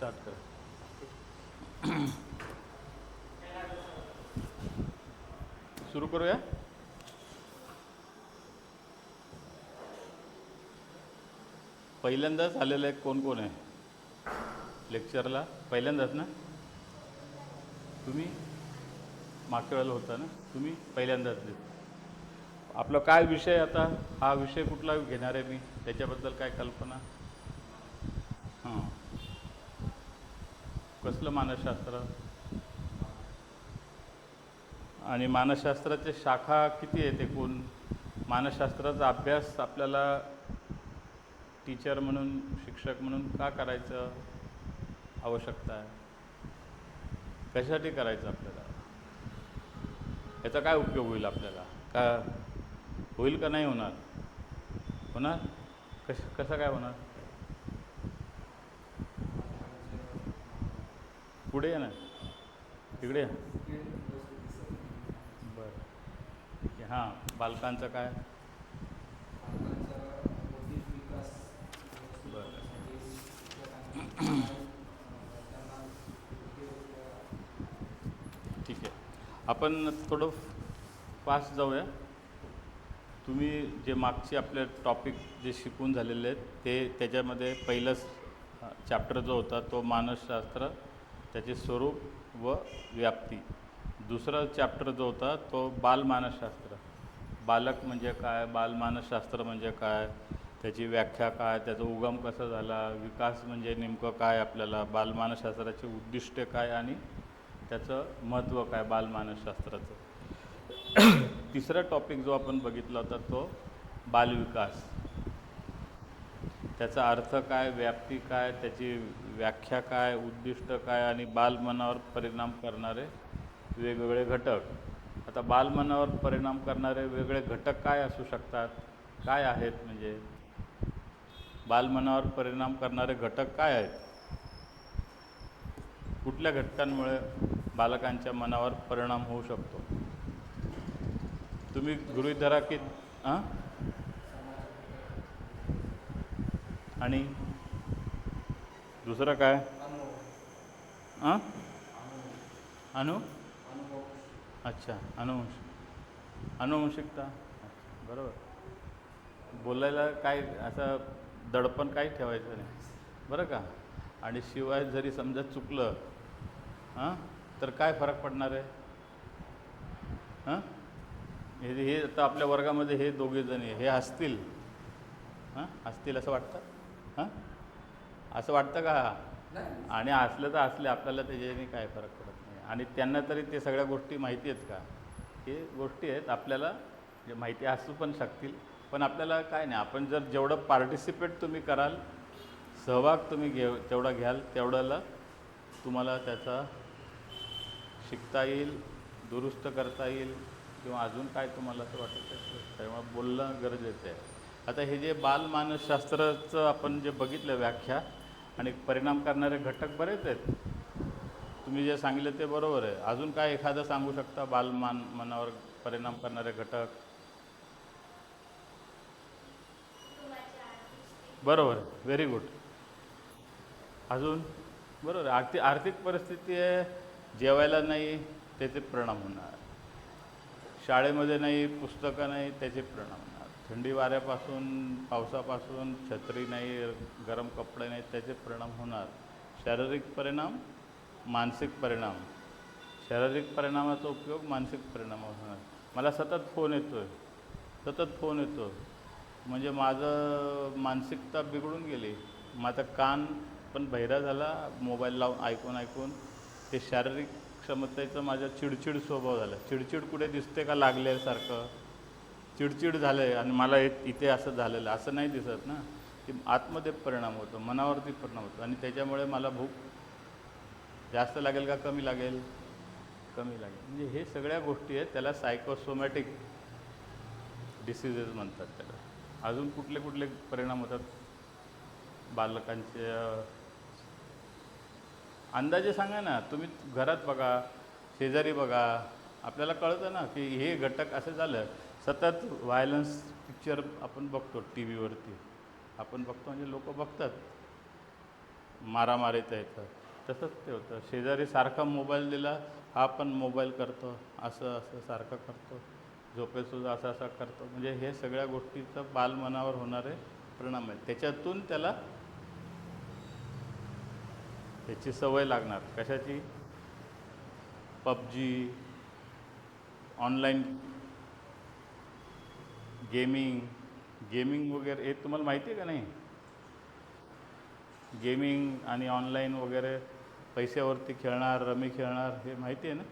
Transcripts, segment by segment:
Start कर. सुरू करूया. पहिल्यांदाच आलेलं आहे कोण कोण आहे लेक्चरला? पहिल्यांदाच ना? तुम्ही मागच्या वेळेला होता ना? तुम्ही पहिल्यांदाच देत. आपला काय विषय आता? हा विषय कुठला घेणार आहे मी? त्याच्याबद्दल काय कल्पना? हां, कसलं मानसशास्त्र? आणि मानसशास्त्राचे शाखा किती आहेत एकूण? मानसशास्त्राचा अभ्यास आपल्याला टीचर म्हणून, शिक्षक म्हणून का करायचं आवश्यकता आहे? कशासाठी करायचं आपल्याला? याचा काय उपयोग होईल आपल्याला? का होईल का नाही होणार? होणार? कसं काय होणार? पुढे या ना, इकडे या. बरं, ठीक आहे. हां, बालकांचं काय? बरं, ठीक आहे. आपण थोडं फास्ट जाऊया. तुम्ही जे मागचे आपले टॉपिक जे शिकून झालेले आहेत ते त्याच्यामध्ये पहिलंच चॅप्टर जो होता तो मानसशास्त्र, त्याचे स्वरूप व व्याप्ती. दुसरा चॅप्टर जो होता तो बालमानसशास्त्र, बालक म्हणजे काय, बालमानसशास्त्र म्हणजे काय, त्याची व्याख्या काय, त्याचा उगम कसा झाला, विकास म्हणजे नेमकं काय, आपल्याला बालमानसशास्त्राचे उद्दिष्ट काय आणि त्याचं महत्त्व काय बालमानसशास्त्राचं. तिसरा टॉपिक जो आपण बघितला होता तो बालविकास. त्याचा अर्थ काय, व्याप्ती काय, त्याची व्याख्या काय, उद्दिष्ट काय आणि बालमनावर परिणाम करणारे वेगवेगळे घटक. आता बालमनावर परिणाम करणारे वेगळे घटक काय असू शकतात? काय आहेत म्हणजे बालमनावर परिणाम करणारे घटक काय आहेत? कुठल्या घटकांमुळे बालकांच्या मनावर परिणाम होऊ शकतो? तुम्ही गृहीत धरा की आणि दुसरं काय? अनु अच्छा, अनुवंशिकता. अच्छा, बरोबर. बोलायला काय असं दडपण काही ठेवायचं नाही बरं का. आणि शिवाय जरी समजा चुकलं तर काय फरक पडणार आहे? हे आता आपल्या वर्गामध्ये हे दोघेजणी हे हसतील. हसतील असं वाटतं? असं वाटतं का? आणि असलं तर असले, आपल्याला त्याच्याने काय फरक पडत नाही. आणि त्यांना तरी ते सगळ्या गोष्टी माहिती आहेत का? हे गोष्टी आहेत आपल्याला, जे माहिती असू पण शकतील, पण आपल्याला काय नाही. आपण जर जेवढं पार्टिसिपेट तुम्ही कराल, सहभाग तुम्ही तेवढा घ्याल, तेवढ्याला तुम्हाला त्याचा शिकता येईल, दुरुस्त करता येईल किंवा अजून काय तुम्हाला असं वाटतं त्यामुळे बोलणं गरजेचं आहे. आता हे जे बालमानसशास्त्राचं आपण जे बघितलं व्याख्या आणि परिणाम करणारे घटक बरेच आहेत. तुम्ही जे सांगितलं ते बरोबर आहे. अजून काय एखादं सांगू शकता मनावर परिणाम करणारे घटक? बरोबर, व्हेरी गुड. अजून बरोबर, आर्थिक परिस्थिती आहे, जेवायला नाही त्याचे परिणाम होणार, शाळेमध्ये नाही, पुस्तकं नाही त्याचे परिणाम होणार, थंडी वाऱ्यापासून, पावसापासून, छत्री नाही, गरम कपडे नाही त्याचे परिणाम होणार. शारीरिक परिणाम, मानसिक परिणाम. शारीरिक परिणामाचा उपयोग मानसिक परिणामावर होणार. मला सतत फोन येतो म्हणजे माझं मानसिकता बिघडून गेली. माझा कान पण बहिरा झाला मोबाईल लावून ऐकून. ते शारीरिक क्षमतेचं माझ्या चिडचिड स्वभाव झाला. चिडचिड कुठे दिसते का लागल्यासारखं? चिडचिड झालं आहे आणि मला इथे असं झालेलं असं नाही दिसत ना. की आतमध्ये परिणाम होतो, मनावरती परिणाम होतो. आणि त्याच्यामुळे मला भूक जास्त लागेल का कमी लागेल? कमी लागेल. म्हणजे हे सगळ्या गोष्टी आहेत, त्याला सायकोसोमॅटिक डिसिजेस म्हणतात त्याला. अजून कुठले परिणाम होतात बालकांचे? अंदाजे सांगा ना. तुम्ही घरात बघा, शेजारी बघा, आपल्याला कळतं ना की हे घटक असं झालं. सतत व्हायलन्स पिक्चर आपण बघतो टी व्हीवरती, आपण बघतो म्हणजे लोक बघतात. मारामारीचं येतं. तसंच ते होतं. शेजारी सारखा मोबाईल दिला, हा पण मोबाईल करतो, असं असं सारखं करतो, झोपेतसुद्धा असा असा करतो. म्हणजे हे सगळ्या गोष्टीचं बालमनावर होणारे परिणाम आहेत. त्याच्यातून त्याला त्याची सवय लागणार. कशाची? पबजी, ऑनलाईन गेमिंग वगैरे. हे तुम्हाला माहिती आहे का नाही? गेमिंग आणि ऑनलाईन वगैरे पैशावरती खेळणार, रमी खेळणार, हे माहिती आहे ना?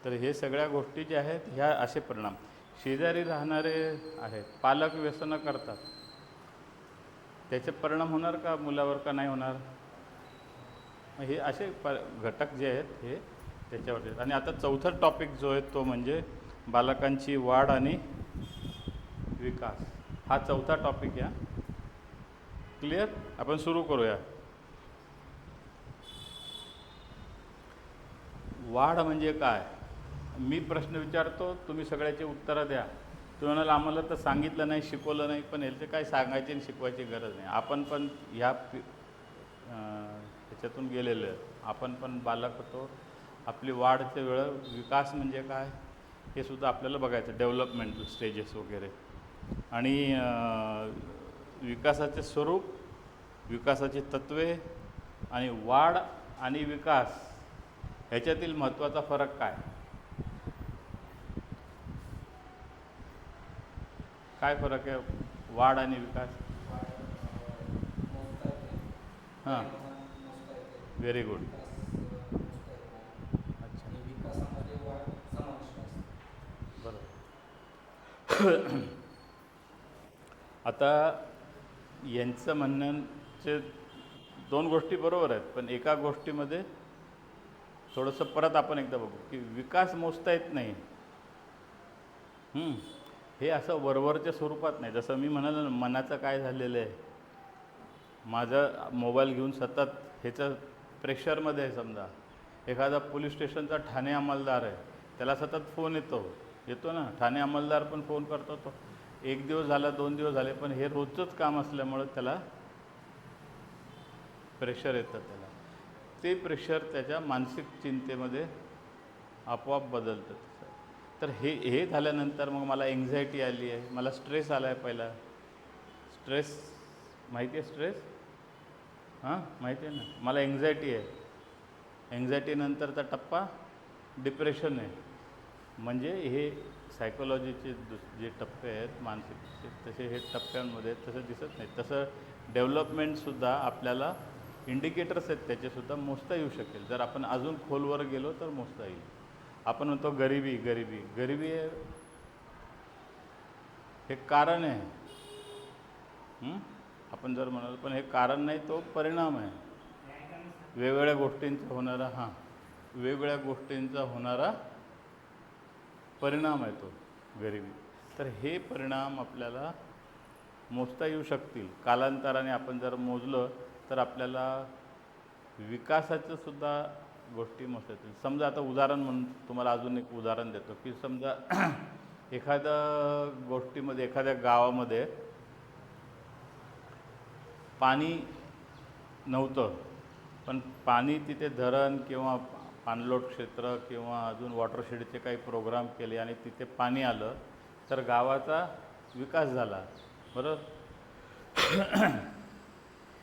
तर हे सगळ्या गोष्टी ज्या आहेत ह्या असे परिणाम. शेजारी राहणारे आहेत, पालक व्यसनं करतात, त्याचे परिणाम होणार का मुलावर का नाही होणार? हे असे घटक जे आहेत हे त्याच्यावर आहेत. आणि आता चौथा टॉपिक जो आहे तो म्हणजे बालकांची वाढ आणि विकास. हा चौथा टॉपिक या. क्लिअर? आपण सुरू करूया. वाढ म्हणजे काय? मी प्रश्न विचारतो, तुम्ही सगळ्याची उत्तरं द्या. तुम्ही म्हणाल आम्हाला तर सांगितलं नाही, शिकवलं नाही. पण ह्याचे काय सांगायची आणि शिकवायची गरज नाही. आपण पण ह्या ह्याच्यातून गेलेलो आहे. आपण पण बालक होतो. आपली वाढचे वेळ, विकास म्हणजे काय हे सुद्धा आपल्याला बघायचं, डेव्हलपमेंटल स्टेजेस वगैरे. आणि विकासाचे स्वरूप, विकासाची तत्त्वे आणि वाढ आणि विकास ह्याच्यातील महत्त्वाचा फरक काय? काय फरक आहे वाढ आणि विकास? हां, व्हेरी गुड. अच्छा, बरोबर. आता यांचं म्हणण्याचे दोन गोष्टी बरोबर आहेत, पण एका गोष्टीमध्ये थोडंसं परत आपण एकदा बघू की विकास मोजता येत नाही. हे असं वरवरच्या स्वरूपात नाही. जसं मी म्हणालो ना, मनाचं काय झालेलं आहे, माझा मोबाईल घेऊन सतत ह्याचं प्रेशरमध्ये आहे. समजा एखादा पोलीस स्टेशनचा ठाणे अंमलदार आहे, त्याला सतत फोन येतो ना, ठाणे अंमलदार पण फोन करतो. तो एक दिवस झाला, 2 दिवस झाले, पण हे रोजचंच काम असल्यामुळं त्याला प्रेशर येतं. त्याला ते प्रेशर त्याच्या मानसिक चिंतेमध्ये आपोआप बदलतं. तर हे झाल्यानंतर मग मला एन्झायटी आली आहे, मला स्ट्रेस आला आहे. पहिला स्ट्रेस माहिती आहे? स्ट्रेस माहिती आहे ना? मला एन्झायटी आहे. एन्झायटीनंतरचा टप्पा डिप्रेशन आहे. म्हणजे हे सायकोलॉजीचे जे टप्पे आहेत मानसिकचे, तसे हे टप्प्यांमध्ये तसं दिसत नाही. तसं डेव्हलपमेंटसुद्धा आपल्याला इंडिकेटर्स आहेत, त्याचेसुद्धा मोजता येऊ शकेल. जर आपण अजून खोलवर गेलो तर मोजता येईल. आपण म्हणतो गरिबी हे कारण आहे. आपण जर म्हणाल, पण हे कारण नाही, तो परिणाम आहे. वेगवेगळ्या गोष्टींचा होणारा परिणाम आहे तो गरिबी. तर हे परिणाम आपल्याला मोजता येऊ शकतील. कालांतराने आपण जर मोजलं तर आपल्याला विकासाचं सुद्धा गोष्टी मोजता येतील. समजा आता उदाहरण म्हणून तुम्हाला अजून एक उदाहरण देतो की समजा एखाद्या गोष्टीमध्ये, एखाद्या गावामध्ये पाणी नव्हतं, पण पाणी तिथे धरण किंवा पाणलोट क्षेत्र किंवा अजून वॉटरशेडचे काही प्रोग्राम केले आणि तिथे पाणी आलं, तर गावाचा विकास झाला. बरोबर?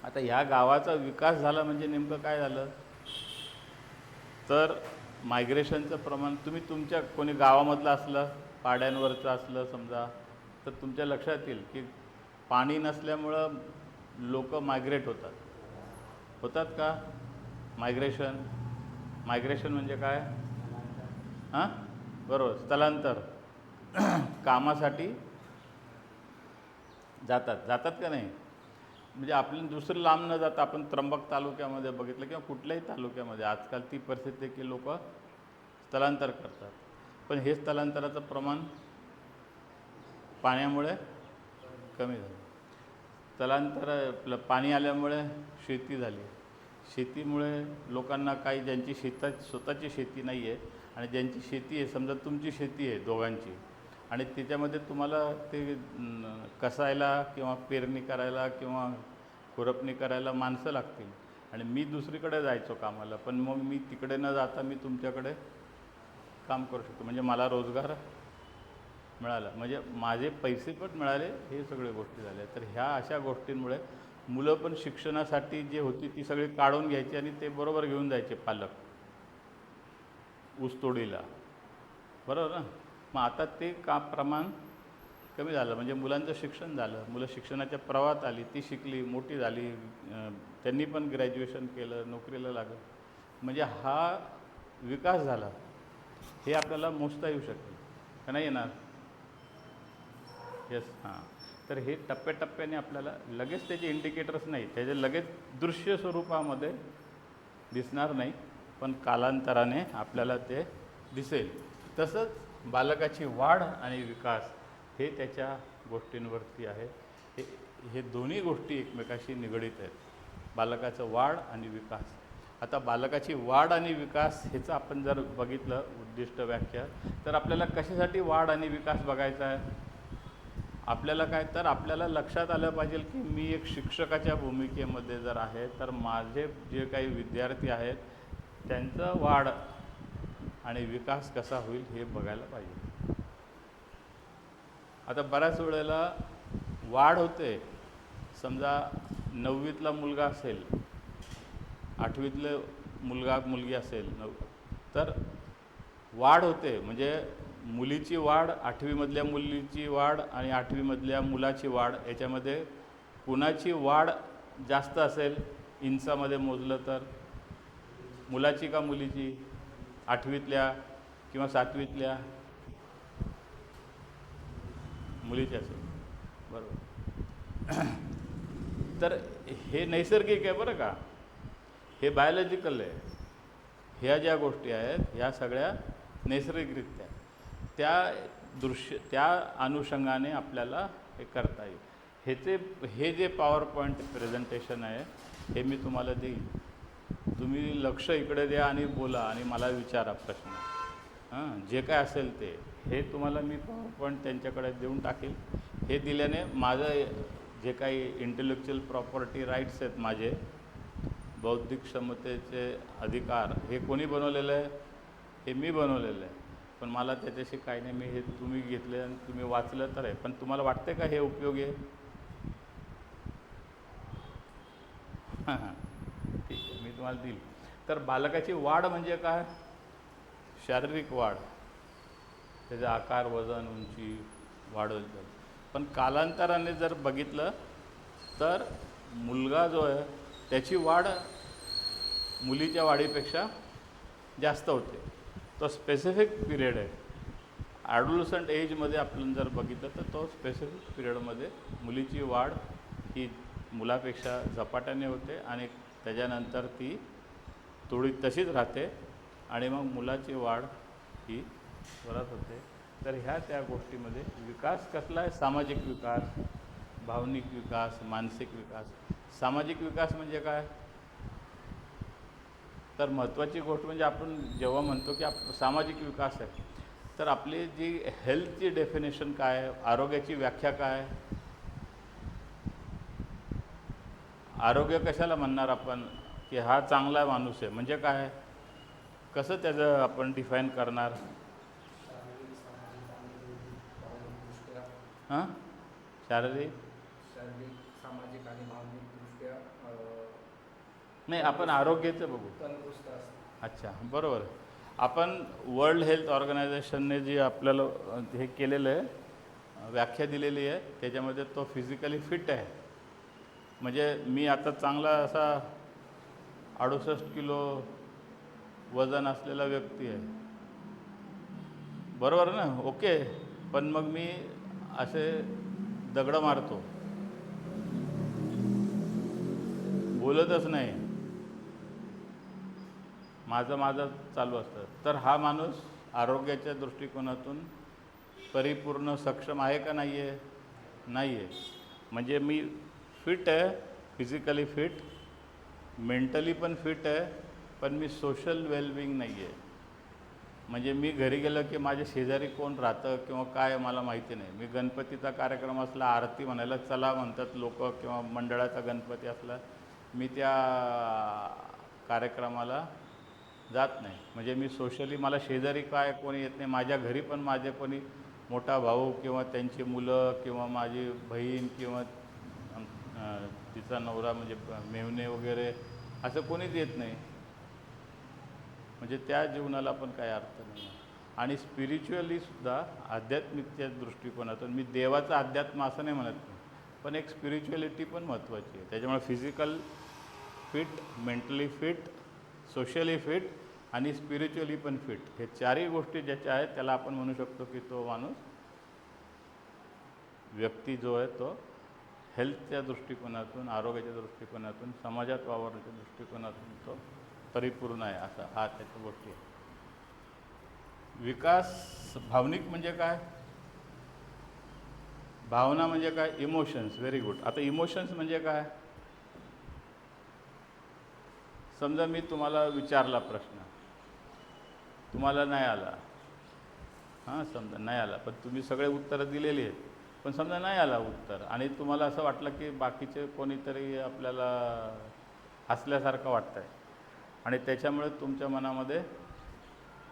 आता ह्या गावाचा विकास झाला म्हणजे नेमकं काय झालं? तर मायग्रेशनचं प्रमाण, तुम्ही तुमच्या कोणी गावामधलं असलं, पाड्यांवरचं असलं समजा, तर तुमच्या लक्षात येईल की पाणी नसल्यामुळं लोक मायग्रेट होतात का? मायग्रेशन म्हणजे काय? बरोबर, स्थलांतर. कामासाठी जातात का नाही? म्हणजे आपल्याला दुसरं लांब न जाता आपण त्र्यंबक तालुक्यामध्ये बघितलं किंवा कुठल्याही तालुक्यामध्ये आजकाल ती परिस्थिती आहे की लोक स्थलांतर करतात. पण हे स्थलांतराचं प्रमाण पाण्यामुळे कमी झालं. स्थलांतर पाणी आल्यामुळे शेती झाली. शेतीमुळे लोकांना काही, ज्यांची स्वतःची शेती नाही आहे आणि ज्यांची शेती आहे, समजा तुमची शेती आहे दोघांची, आणि त्याच्यामध्ये तुम्हाला ते कसायला किंवा पेरणी करायला किंवा खुरपणी करायला माणसं लागतील. आणि मी दुसरीकडे जायचो कामाला, पण मग मी तिकडे न जाता मी तुमच्याकडे काम करू शकतो, म्हणजे मला रोजगार मिळाला, म्हणजे माझे पैसे पण मिळाले, हे सगळे गोष्टी झाल्या. तर ह्या अशा गोष्टींमुळे मुलं पण शिक्षणासाठी जी होती ती सगळी काढून घ्यायची आणि ते बरोबर घेऊन जायचे पालक ऊसतोडीला, बरोबर ना. मग आता ते प्रमाण कमी झालं, म्हणजे मुलांचं शिक्षण झालं, मुलं शिक्षणाच्या प्रवाहात आली, ती शिकली, मोठी झाली, त्यांनी पण ग्रॅज्युएशन केलं, नोकरीला लागलं, म्हणजे हा विकास झाला, हे आपल्याला मोजता येऊ शकेल का नाही येणार? येस. हां. तर हे टप्प्याटप्प्याने आपल्याला लगेच त्याचे इंडिकेटर्स नाही, त्याचे लगेच दृश्य स्वरूपामध्ये दिसणार नाही, पण कालांतराने आपल्याला ते दिसेल. तसंच बालकाची वाढ आणि विकास हे त्याच्या गोष्टींवरती आहे. हे दोन्ही गोष्टी एकमेकाशी निगडीत आहेत, बालकाचं वाढ आणि विकास. आता बालकाची वाढ आणि विकास ह्याचं आपण जर बघितलं उद्दिष्ट व्याख्या, तर आपल्याला कशासाठी वाढ आणि विकास बघायचा आहे? आपल्याला काय, तर आपल्याला लक्षात आलं पाहिजे की मी एक शिक्षकाच्या भूमिकेमध्ये जर आहे, तर माझे जे काही विद्यार्थी आहेत त्यांचं वाढ आणि विकास कसा होईल हे बघायला पाहिजे. आता बऱ्याच वेळेला वाढ होते, समजा 9वीतला मुलगा असेल, 8वीतलं मुलगी असेल, तर वाढ होते, म्हणजे मुलीची वाढ, 8वीमधल्या मुलीची वाढ आणि 8वीमधल्या मुलाची वाढ, याच्यामध्ये कुणाची वाढ जास्त असेल इंचामध्ये मोजलं तर? मुलाची का मुलीची? 8वीतल्या किंवा 7वीतल्या? मुलीची असेल, बरोबर. तर हे नैसर्गिक आहे बरं का, हे बायोलॉजिकल आहे. ह्या ज्या गोष्टी आहेत ह्या सगळ्या नैसर्गिकरित्या त्या अनुषंगाने आपल्याला हे करता येईल. हे जे पॉवर पॉईंट प्रेझेंटेशन आहे हे मी तुम्हाला देईन, तुम्ही लक्ष इकडे द्या आणि बोला आणि मला विचारा प्रश्न, जे काय असेल ते. हे तुम्हाला मी पॉवर पॉईंट त्यांच्याकडे देऊन टाकेल. हे दिल्याने माझं जे काही इंटेलेक्च्युअल प्रॉपर्टी राईट्स आहेत, माझे बौद्धिक क्षमतेचे अधिकार, हे कोणी बनवलेलं आहे? हे मी बनवलेलं आहे, पण मला त्याच्याशी काही नाही. मी हे तुम्ही घेतले आणि तुम्ही वाचलं तर आहे, पण तुम्हाला वाटते का हे उपयोगी आहे? हां हां, ठीक आहे, मी तुम्हाला देईल. तर बालकाची वाढ म्हणजे काय? शारीरिक वाढ, त्याचा आकार, वजन, उंची वाढवत जाईल. पण कालांतराने जर बघितलं तर मुलगा जो आहे त्याची वाढ मुलीच्या वाढीपेक्षा जास्त होते. तो स्पेसिफिक पिरियड आहे. ॲडोलसंट एजमध्ये आपण जर बघितलं तर तो स्पेसिफिक पिरियडमध्ये मुलीची वाढ ही मुलापेक्षा झपाट्याने होते आणि त्याच्यानंतर ती थोडी तशीच राहते आणि मग मुलाची वाढ ही परत होते. तर ह्या त्या गोष्टीमध्ये विकास कसला आहे? सामाजिक विकास, भावनिक विकास, मानसिक विकास. सामाजिक विकास म्हणजे काय? तर महत्त्वाची गोष्ट म्हणजे आपण जेव्हा म्हणतो की सामाजिक विकास आहे, तर आपली जी हेल्थची डेफिनेशन काय आहे? आरोग्याची व्याख्या काय? आरोग्य कशाला म्हणणार आपण की हा चांगला माणूस आहे, म्हणजे काय? कसं त्याचं आपण डिफाईन करणार? हां, शारीरिक, सामाजिक आणि भावनिकदृष्ट्या नाही, आपण आरोग्याचं बघू. तंदुरुस्त असते. अच्छा, बरोबर. आपण वर्ल्ड हेल्थ ऑर्गनायझेशनने जी आपल्याला हे केलेलं आहे, व्याख्या दिलेली आहे, त्याच्यामध्ये तो फिजिकली फिट आहे. म्हणजे मी आता चांगला असा 68 किलो वजन असलेला व्यक्ती आहे, बरोबर ना? ओके. पण मग मी असे दगडं मारतो, बोलतच नाही, माझं चालू असतं. तर हा माणूस आरोग्याच्या दृष्टिकोनातून परिपूर्ण सक्षम आहे का नाही आहे? नाही आहे. म्हणजे मी फिट आहे, फिजिकली फिट, मेंटली पण फिट आहे, पण मी सोशल वेलबिंग नाही आहे. म्हणजे मी घरी गेलं की माझ्या शेजारी कोण राहतं किंवा काय मला माहिती नाही. मी गणपतीचा कार्यक्रम असला, आरती म्हणायला चला म्हणतात लोक, किंवा मंडळाचा गणपती असला मी त्या कार्यक्रमाला जात नाही. म्हणजे मी सोशली मला शेजारी काय कोणी येत नाही. माझ्या घरी पण माझे कोणी मोठा भाऊ किंवा त्यांची मुलं किंवा माझी बहीण किंवा तिचा नवरा म्हणजे मेव्हणे वगैरे असं कोणीच येत नाही. म्हणजे त्या जीवनाला पण काही अर्थ नाही. आणि स्पिरिच्युअलीसुद्धा आध्यात्मिकच्या दृष्टिकोनातून मी देवाचं अध्यात्म असं नाही म्हणत नाही, पण एक स्पिरिच्युअलिटी पण महत्त्वाची आहे. त्याच्यामुळे physical fit, mentally fit, socially fit आणि स्पिरिच्युअली पण फिट, हे चारही गोष्टी ज्याच्या आहेत त्याला आपण म्हणू शकतो की तो माणूस, व्यक्ती जो आहे तो हेल्थच्या दृष्टिकोनातून, आरोग्याच्या दृष्टिकोनातून, समाजात वावरण्याच्या दृष्टिकोनातून तो परिपूर्ण आहे, असा हा त्याच्या गोष्टी आहे. विकास भावनिक म्हणजे काय? भावना म्हणजे काय? इमोशन्स. Very good. आता इमोशन्स म्हणजे काय? समजा मी तुम्हाला विचारला प्रश्न, तुम्हाला नाही आला, हां समजा नाही आला, पण तुम्ही सगळे उत्तरं दिलेली आहेत, पण समजा नाही आला उत्तर आणि तुम्हाला असं वाटलं की बाकीचे कोणीतरी आपल्याला हसल्यासारखं वाटतं आहे आणि त्याच्यामुळे तुमच्या मनामध्ये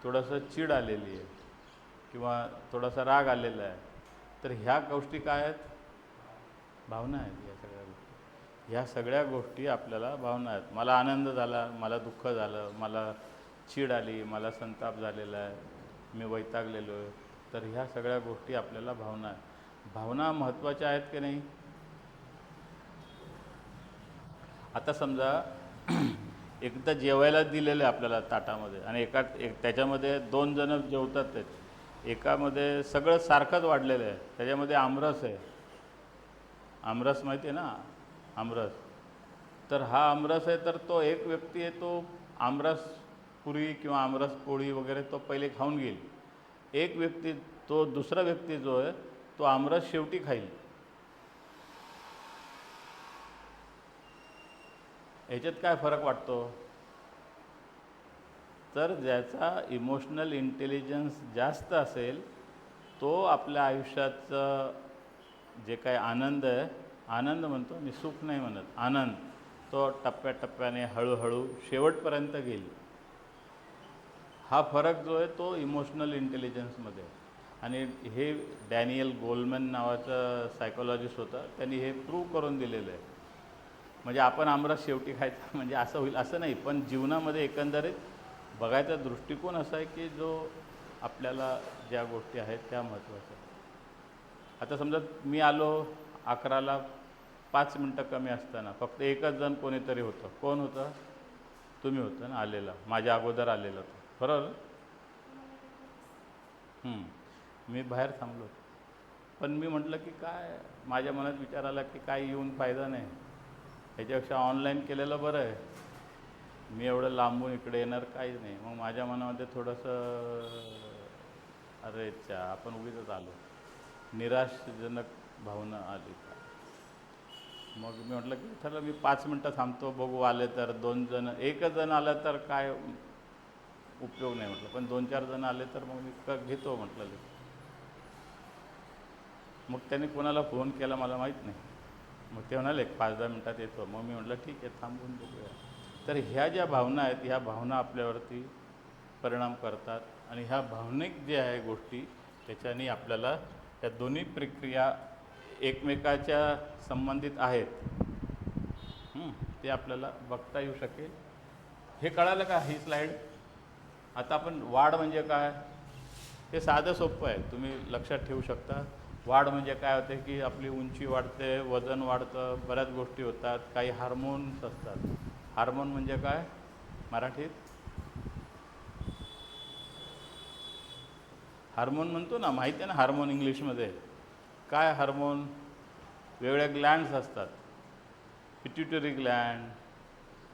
थोडंसं चीड आलेली आहे किंवा थोडासा राग आलेला आहे, तर ह्या गोष्टी काय आहेत? भावना आहेत. या सगळ्या गोष्टी, ह्या सगळ्या गोष्टी आपल्याला भावना आहेत. मला आनंद झाला, मला दुःख झालं, मला चीड आली, मला संताप झालेला आहे, मी वैतागलेलो आहे, तर ह्या सगळ्या गोष्टी आपल्याला भावना आहेत. भावना महत्त्वाच्या आहेत की नाही? आता समजा एकदा जेवायला दिलेलं आहे आपल्याला ताटामध्ये आणि त्याच्यामध्ये 2 जण जेवतात आहेत, एकामध्ये सगळं सारखंच वाढलेलं आहे, त्याच्यामध्ये आमरस आहे. आमरस माहिती आहे ना? आमरस. तर हा आमरस आहे, तर तो एक व्यक्ती आहे, तो आमरस पुरी किंवा आमरस पोळी वगैरे तो पहिले खाऊन घेईल. एक व्यक्ती, तो दुसरा व्यक्ती जो आहे तो आमरस शेवटी खाईल. ह्याच्यात काय फरक वाटतो? तर ज्याचा इमोशनल इंटेलिजन्स जास्त असेल तो आपल्या आयुष्याचं जे काही आनंद आहे, आनंद म्हणतो मी, सुख नाही म्हणत, आनंद, तो टप्प्याटप्प्याने हळूहळू शेवटपर्यंत घेईल. हा फरक जो आहे तो इमोशनल इंटेलिजन्समध्ये. आणि हे डॅनियल गोलमॅन नावाचा सायकोलॉजिस्ट होता, त्यांनी हे प्रूव्ह करून दिलेलं आहे. म्हणजे आपण आमरस शेवटी खायचा म्हणजे असं होईल असं नाही, पण जीवनामध्ये एकंदरीत बघायचा दृष्टिकोन असा आहे की जो आपल्याला ज्या गोष्टी आहेत त्या महत्त्वाच्या. आता समजा मी आलो 11ला, 5 मिनटं कमी असताना फक्त एकच जण कोणीतरी होतं. कोण होतं? तुम्ही होतं ना आलेला, माझ्या अगोदर आलेलं होतं, बरोबर? मी बाहेर थांबलो, पण मी म्हटलं की काय, माझ्या मनात विचार आला की काय येऊन फायदा नाही, ह्याच्यापेक्षा ऑनलाईन केलेलं बरं आहे, मी एवढं लांबून इकडे येणार काहीच नाही. मग माझ्या मनामध्ये थोडंसं अरे चा आपण उगीच आलो, निराशजनक भावना आली. मग मी म्हटलं की ठरलं मी 5 मिनटं थांबतो, बघू आले तर 2 जण, एकच जण आलं तर काय उपयोग नाही म्हटलं, पण 2-4 जण आले तर मग मी घेतो म्हटलं. मग त्याने कोणाला फोन केला मला माहीत नाही, मग ते म्हणाले 5-10 मिनटात येतो. मग मी म्हटलं ठीक आहे, थांबून बघूया. तर ह्या ज्या भावना आहेत, ह्या भावना आपल्यावरती परिणाम करतात आणि ह्या भावनिक जे आहे गोष्टी, त्याच्याने आपल्याला त्या दोन्ही प्रक्रिया एकमेकाच्या संबंधित आहेत, ते आपल्याला बघता येऊ शकेल. हे कळालं का ही स्लाईड? आता आपण वाढ म्हणजे काय हे साधं सोपं आहे, तुम्ही लक्षात ठेवू शकता. वाढ म्हणजे काय होते की आपली उंची वाढते, वजन वाढतं, बऱ्याच गोष्टी होतात, काही हार्मोन्स असतात. हार्मोन म्हणजे काय मराठीत? हार्मोन म्हणतो ना, माहिती आहे ना हार्मोन इंग्लिशमध्ये काय? हार्मोन वेगळ्या ग्लँड्स असतात, पिट्युटरी ग्लँड,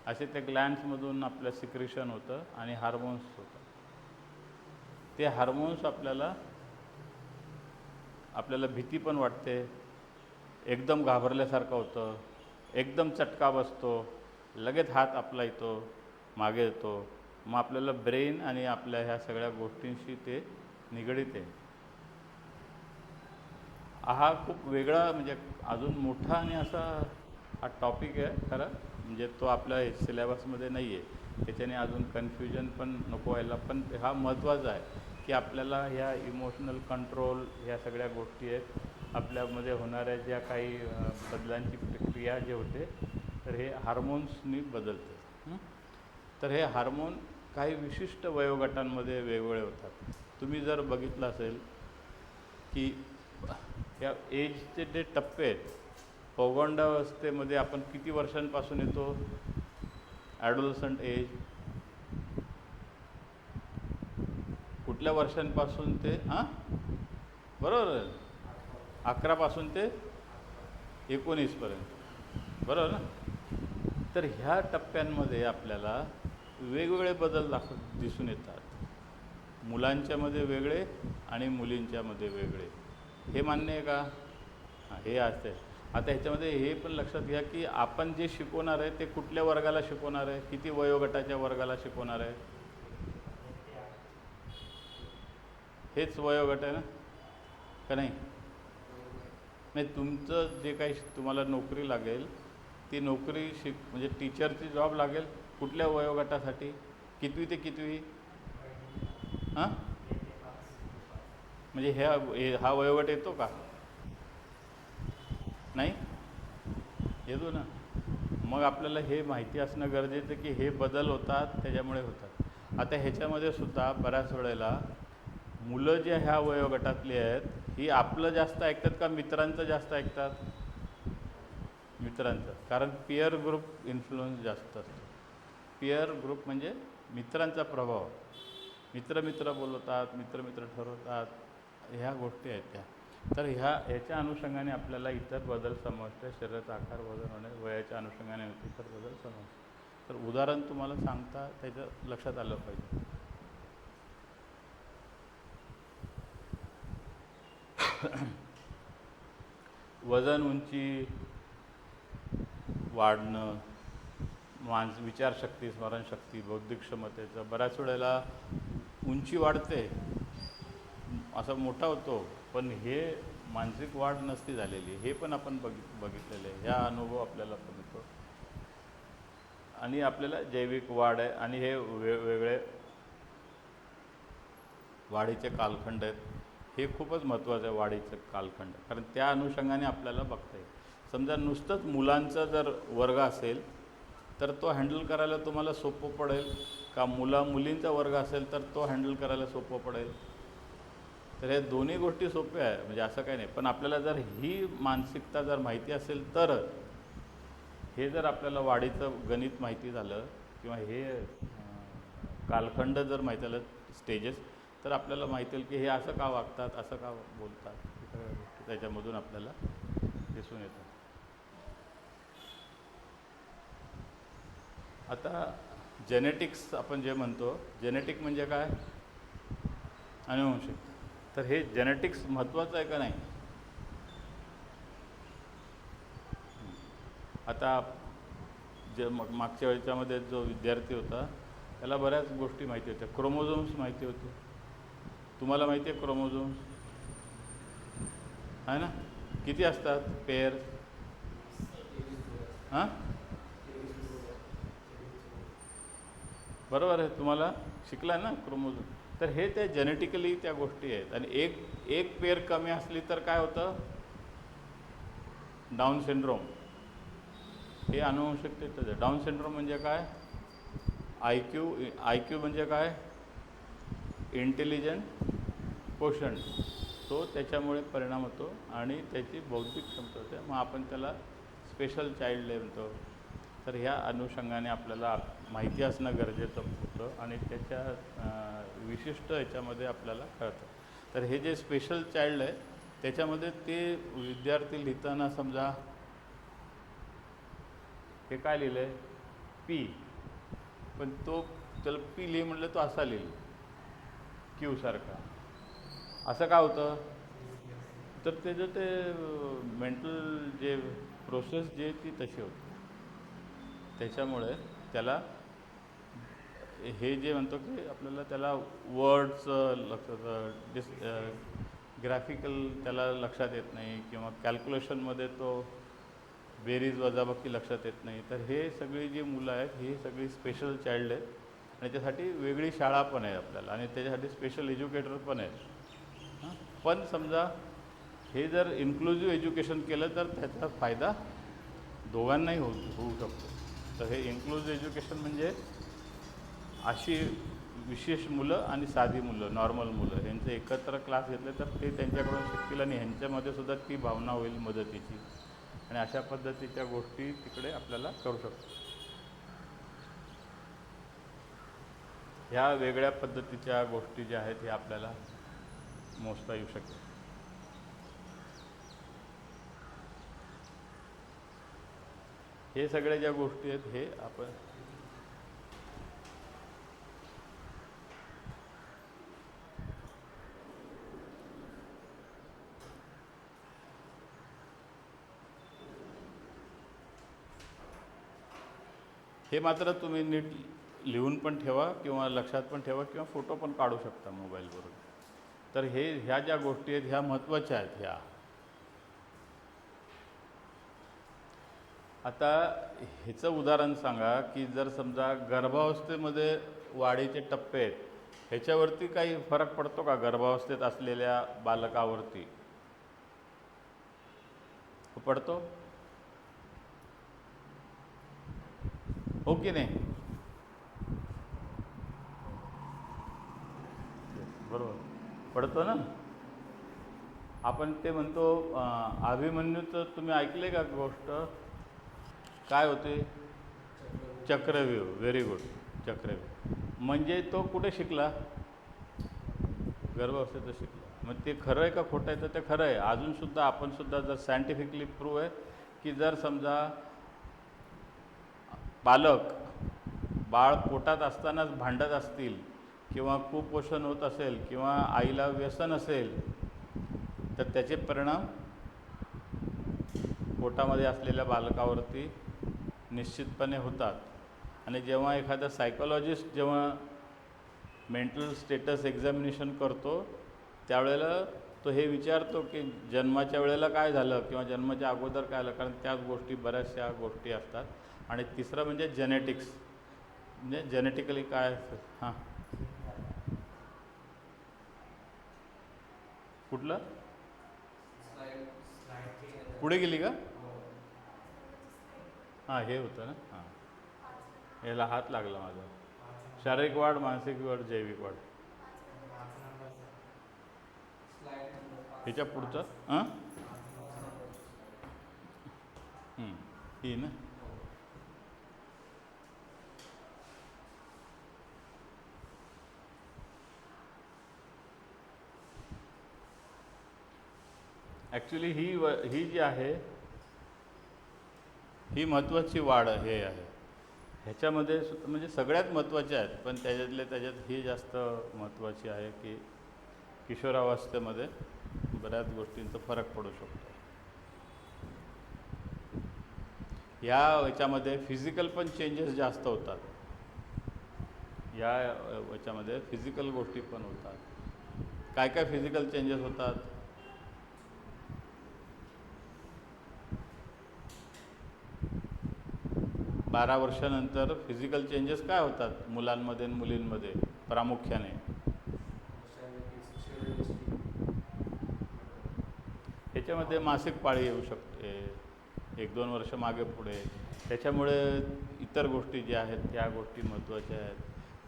असे त्या ग्लँड्समधून आपलं सिक्रेशन होतं आणि हार्मोन्स होतं. ते हार्मोन्स आपल्याला भीती पण वाटते, एकदम घाबरल्यासारखं होतं, एकदम चटका बसतो, लगेच हात आपला येतो, मागे येतो. मग आपल्याला ब्रेन आणि आपल्या ह्या सगळ्या गोष्टींशी ते निगडीत आहे. हा खूप वेगळा म्हणजे अजून मोठा आणि असा हा टॉपिक आहे खरं, म्हणजे तो आपल्या सिलेबसमध्ये नाही आहे, त्याच्याने अजून कन्फ्युजन पण नको व्हायला. पण हा महत्त्वाचा आहे की आपल्याला ह्या इमोशनल कंट्रोल ह्या सगळ्या गोष्टी आहेत, आपल्यामध्ये होणाऱ्या ज्या काही बदलांची प्रक्रिया जे होते, तर हे हार्मोन्सनी बदलते. तर हे हार्मोन काही विशिष्ट वयोगटांमध्ये वेगवेगळे होतात. तुम्ही जर बघितलं असेल की या एजचे जे टप्पे आहेत, पौगंडावस्थेमध्ये आपण किती वर्षांपासून येतो? ॲडोलसंट एज कुठल्या वर्षांपासून ते बरोबर आहे, 11 पासून ते 19 पर्यंत, बरोबर ना? तर ह्या टप्प्यांमध्ये आपल्याला वेगवेगळे बदल दिसून येतात. मुलांच्यामध्ये वेगळे आणि मुलींच्यामध्ये वेगळे. हे मान्य आहे का? हां, हे असते. आता ह्याच्यामध्ये हे पण लक्षात घ्या की आपण जे शिकवणार आहे ते कुठल्या वर्गाला शिकवणार आहे, किती वयोगटाच्या वर्गाला शिकवणार आहे? हेच वयोगट आहे ना, का नाही? नाही, तुमचं जे काही तुम्हाला नोकरी लागेल ती नोकरी म्हणजे टीचरची जॉब लागेल कुठल्या वयोगटासाठी? कितवी ते कितवी? हां, म्हणजे हा वयोगट येतो का? नाही येतो ना. मग आपल्याला हे माहिती असणं गरजेचं की हे बदल होतात, त्याच्यामुळे होतात. आता ह्याच्यामध्ये सुद्धा बऱ्याच वेळेला मुलं जे ह्या वयोगटातली आहेत ही आपलं जास्त ऐकतात का मित्रांचं जास्त ऐकतात? मित्रांचं. कारण पियर ग्रुप इन्फ्लुअन्स जास्त असतो. पियर ग्रुप म्हणजे मित्रांचा प्रभाव. मित्र बोलवतात, मित्र ठरवतात, ह्या गोष्टी आहेत त्या. तर ह्याच्या अनुषंगाने आपल्याला इतर बदल समजते. शरीराचा आकार बदल होणे, वयाच्या अनुषंगाने इतर बदल समजते. तर उदाहरण तुम्हाला सांगता त्याचं लक्षात आलं पाहिजे. वजन, उंची वाढणं, विचारशक्ती, स्मरणशक्ती, बौद्धिक क्षमतेचं बऱ्याच वेळेला उंची वाढते, असा मोठा होतो, पण हे मानसिक वाढ नसती झालेली. हे पण आपण बघितलेलं आहे. ह्या अनुभव आपल्याला पण येतो. आणि आपल्याला जैविक वाढ आहे आणि हे वेगवेगळे वाढीचे कालखंड आहेत. हे खूपच महत्त्वाचं आहे, वाढीचं कालखंड, कारण त्या अनुषंगाने आपल्याला बघता येईल. समजा नुसतंच मुलांचा जर वर्ग असेल तर तो हँडल करायला तुम्हाला सोपं पडेल का मुलींचा वर्ग असेल तर तो हँडल करायला सोपं पडेल? तर हे दोन्ही गोष्टी सोप्या आहे, म्हणजे असं काही नाही. पण आपल्याला जर ही मानसिकता जर माहिती असेल तर हे जर आपल्याला वाढीचं गणित माहिती झालं किंवा हे कालखंड जर माहिती झालं, स्टेजेस, तर आपल्याला माहिती होईल की हे असं का वागतात, असं का बोलतात, हे सगळ्या गोष्टी त्याच्यामधून आपल्याला दिसून येतात. आता जेनेटिक्स आपण जे म्हणतो, जेनेटिक म्हणजे काय? अनुवंशिक. तर हे जेनेटिक्स महत्त्वाचं आहे का नाही? आता जे मागच्या वेळच्यामध्ये जो विद्यार्थी होता त्याला बऱ्याच गोष्टी माहिती होत्या. क्रोमोझोम्स माहिती होते. तुम्हाला माहिती आहे क्रोमोझोम्स आहे ना? किती असतात पेअर? हां, बरोबर आहे, तुम्हाला शिकला ना क्रोमोझोम. तर हे त्या जेनेटिकली त्या गोष्टी आहेत. आणि एक पेअर कमी असली तर काय होतं? Down syndrome. हे अनुवंशिकतेचं आहे. डाऊन सिंड्रोम म्हणजे काय? आय क्यू म्हणजे काय? Intelligent quotient. तो त्याच्यामुळे परिणाम होतो आणि त्याची बौद्धिक क्षमता होते. मग आपण त्याला स्पेशल चाइल्ड म्हणतो. तर ह्या अनुषंगाने आपल्याला माहिती असणं गरजेचं होतं आणि त्याच्या विशिष्ट ह्याच्यामध्ये आपल्याला कळतं. तर हे जे स्पेशल चाइल्ड आहे त्याच्यामध्ये ते विद्यार्थी लिहिताना समजा हे काय लिहिलं आहे? पी, पण तो त्याला पी लिहि म्हटलं तो असा लिहिल क्यू सारखा. असं का होतं? तर त्याचं ते मेंटल जे प्रोसेस जे ती तशी होती. त्याच्यामुळे त्याला हे जे म्हणतो की आपल्याला त्याला वर्ड्स लक्षात ग्राफिकल त्याला लक्षात येत नाही किंवा कॅल्क्युलेशनमध्ये तो बेरीज वजाबाकी लक्षात येत नाही. तर हे सगळी जी मुलं आहेत ही सगळी स्पेशल चाइल्ड आहेत आणि त्यासाठी वेगळी शाळा पण आहे आपल्याला आणि त्याच्यासाठी स्पेशल एज्युकेटर पण आहेत. पण समजा हे जर इन्क्लुझिव्ह एज्युकेशन केलं तर त्याचा फायदा दोघांनाही होऊ शकतो. तर हे इन्क्लुझिव्ह एज्युकेशन म्हणजे अशी विशेष मुलं आणि साधी मुलं, नॉर्मल मुलं यांचे एकत्र क्लास घेतले तर ते त्यांच्याकडून शिकतील आणि ह्यांच्यामध्ये सुद्धा ती भावना होईल मदतीची आणि अशा पद्धतीच्या गोष्टी तिकडे आपल्याला करू शकतो. ह्या वेगळ्या पद्धतीच्या गोष्टी ज्या आहेत हे आपल्याला मोजता येऊ शकेल. हे सगळ्या ज्या गोष्टी आहेत हे आपण हे मात्र तुम्ही नीट लिहून पण ठेवा किंवा लक्षात पण ठेवा किंवा फोटो पण काढू शकता मोबाईलवरून. तर ह्या ज्या गोष्टी आहेत ह्या महत्त्वाच्या आहेत. ह्या आता ह्याचं उदाहरण सांगा की जर समजा गर्भावस्थेमध्ये वाढीचे टप्पे आहेत ह्याच्यावरती काही फरक पडतो का गर्भावस्थेत असलेल्या बालकावरती? पडतो हो की नाही? बरोबर पडतो ना. आपण ते म्हणतो अभिमन्यूचं तुम्ही ऐकले का गोष्ट? काय होते? चक्रव्यूह. Very good. चक्रव्यूह म्हणजे तो कुठे शिकला? गर्भावस्थेत शिकला. मग ते खरं आहे का खोटं आहे? तर ते खरं आहे. अजूनसुद्धा आपणसुद्धा जर सायंटिफिकली प्रूव्ह आहे की जर समजा बाळ पोटात असतानाच भांडत असतील किंवा कुपोषण होत असेल किंवा आईला व्यसन असेल तर त्याचे परिणाम पोटामध्ये असलेल्या बालकावरती निश्चितपणे होतात. आणि जेव्हा एखादा सायकोलॉजिस्ट जेव्हा मेंटल स्टेटस एक्झामिनेशन करतो त्यावेळेला तो हे विचारतो की जन्माच्या वेळेला काय झालं किंवा जन्माच्या अगोदर काय झालं, कारण त्याच गोष्टी बऱ्याचशा गोष्टी असतात. आणि तिसरं म्हणजे जेनेटिक्स, म्हणजे जेनेटिकली काय असतं. हां कुठलं पुढे गेली का? हां हे होतं ना. हां याला हात लागला माझा. शारीरिक वाढ, मानसिक वाढ, जैविक वाढ. ह्याच्या पुढचं ही ना. ॲक्च्युली ही जी आहे ही महत्त्वाची वाढ हे आहे. ह्याच्यामध्ये म्हणजे सगळ्यात महत्त्वाच्या आहेत पण त्याच्यात ही जास्त महत्त्वाची आहे की किशोरावस्थेमध्ये बऱ्याच गोष्टींचा फरक पडू शकतो. ह्याच्यामध्ये फिजिकल पण चेंजेस जास्त होतात. ह्याच्यामध्ये फिजिकल गोष्टी पण होतात. काय काय फिजिकल चेंजेस होतात? बारा वर्षानंतर फिजिकल चेंजेस काय होतात मुलांमध्ये आणि मुलींमध्ये प्रामुख्याने? ह्याच्यामध्ये मासिक पाळी येऊ शकते 1-2 वर्ष मागे पुढे. त्याच्यामुळे इतर गोष्टी ज्या आहेत त्या गोष्टी महत्त्वाच्या आहेत.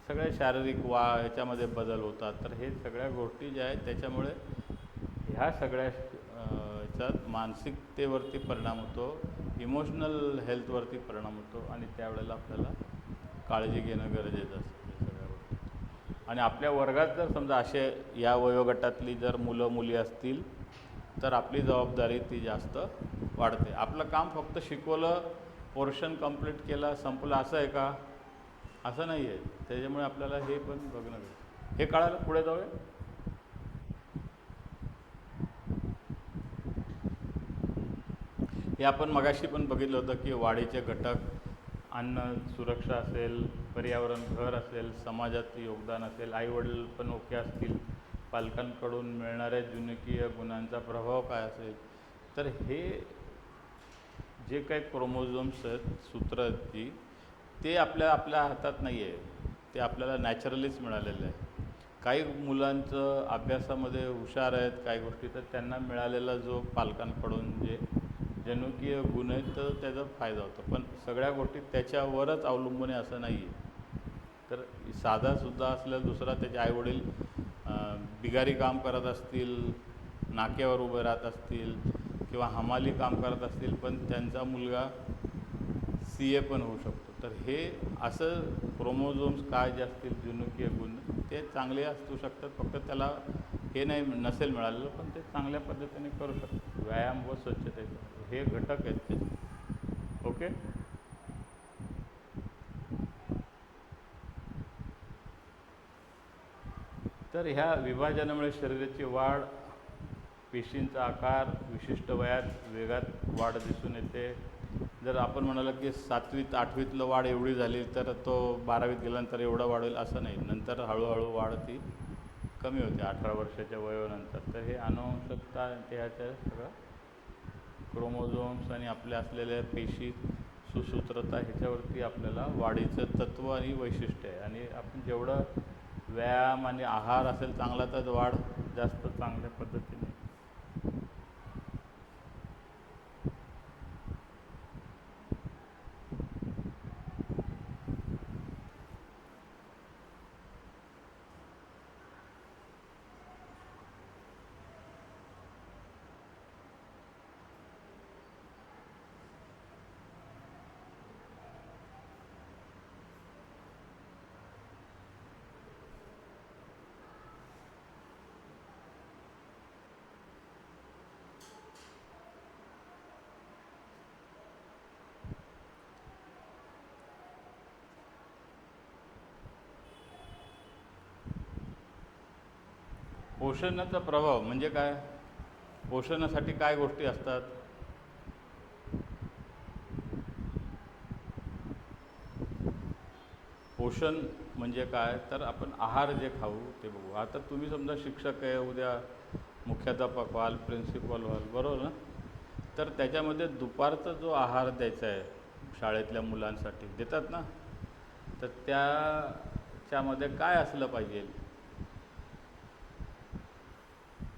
सगळ्या शारीरिक ह्याच्यामध्ये बदल होतात. तर हे सगळ्या गोष्टी ज्या आहेत त्याच्यामुळे ह्या सगळ्या ह्याच्यात मानसिकतेवरती परिणाम होतो, इमोशनल हेल्थवरती परिणाम होतो आणि त्यावेळेला आपल्याला काळजी घेणं गरजेचं असतं या सगळ्या गोष्टी. आणि आपल्या वर्गात जर समजा असे या वयोगटातली जर मुलं मुली असतील तर आपली जबाबदारी ती जास्त वाढते. आपलं काम फक्त शिकवलं, पोर्शन कंप्लीट केला, संपलं असं आहे का? असं नाही आहे. त्याच्यामुळे आपल्याला हे पण बघणं गरजेचं. हे कळालं? पुढे जाऊया. हे आपण मगाशी पण बघितलं होतं की वाढीचे घटक अन्न सुरक्षा असेल, पर्यावरण, घर असेल, समाजात योगदान असेल, आईवडील पण ओके असतील, पालकांकडून मिळणाऱ्या जनुकीय गुणांचा प्रभाव काय असेल. तर हे जे काही क्रोमोझोम्स आहेत, सूत्र आहेत ती, ते आपल्या आपल्या हातात नाही आहे, ते आपल्याला नॅचरलीच मिळालेलं आहे. काही मुलांचं अभ्यासामध्ये हुशार आहेत काही गोष्टी, तर त्यांना मिळालेला जो पालकांकडून जे जनुकीय गुण आहेत तर त्याचा फायदा होतो. पण सगळ्या गोष्टी त्याच्यावरच अवलंबून आहे असं नाही आहे. तर साधासुद्धा असलेला दुसरा त्याचे आईवडील बिगारी काम करत असतील, नाक्यावर उभे राहत असतील किंवा हमाली काम करत असतील, पण त्यांचा मुलगा CA पण होऊ शकतो. तर हे असं क्रोमोझोम्स काय जे असतील जनुकीय गुण ते चांगले असू शकतात, फक्त त्याला हे नाही नसेल मिळालेलं, पण ते चांगल्या पद्धतीने करू शकतात. व्यायाम व स्वच्छतेचा हे घटक आहेत त्याचे. ओके. तर ह्या विभाजनामुळे शरीराची वाढ, पेशींचा आकार विशिष्ट वयात वेगात वाढ दिसून येते. जर आपण म्हणालं की 7वीत 8वीतलं वाढ एवढी झाली तर तो 12वीत गेल्यानंतर एवढा वाढेल असं नाही. नंतर हळूहळू वाढ ती कमी होते 18 वर्षाच्या वयोनंतर. तर हे अनुवंशिकता ते ह्याच्या सगळं क्रोमोझोम्स आणि आपल्या असलेल्या पेशी सुसूत्रता ह्याच्यावरती आपल्याला वाढीचं तत्त्व आणि वैशिष्ट्य आहे. आणि आपण जेवढं व्यायाम आणि आहार असेल चांगला तर वाढ जास्त चांगल्या पद्धतीने. पोषणाचा प्रभाव म्हणजे काय? पोषणासाठी काय गोष्टी असतात? पोषण म्हणजे काय? तर आपण आहार जे खाऊ ते बघू. आता तुम्ही समजा शिक्षक आहे, उद्या मुख्याध्यापक व्हाल, प्रिन्सिपल व्हाल, बरोबर ना? तर त्याच्यामध्ये दुपारचा जो आहार द्यायचा आहे शाळेतल्या मुलांसाठी देतात ना, तर त्याच्यामध्ये काय असलं पाहिजे?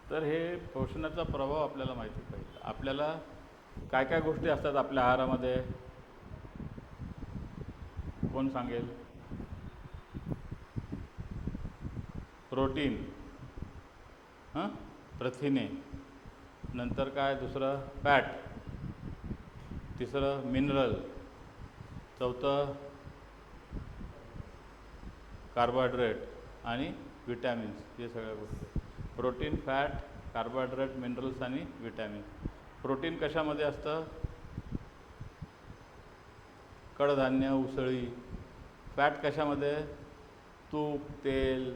तर हे पोषणाचा प्रभाव आपल्याला माहिती पाहिजे. आपल्याला काय काय गोष्टी असतात आपल्या आहारामध्ये? कोण सांगेल? प्रोटीन, प्रथिने, नंतर काय दुसरं फॅट, तिसरं मिनरल, चौथं कार्बोहायड्रेट आणि विटॅमिन्स. हे सगळ्या गोष्टी. प्रोटीन, फॅट, कार्बोहायड्रेट, मिनरल्स आणि विटॅमिन्स. प्रोटीन कशामध्ये असतं? कडधान्य, उसळी. फॅट कशामध्ये? तूप, तेल,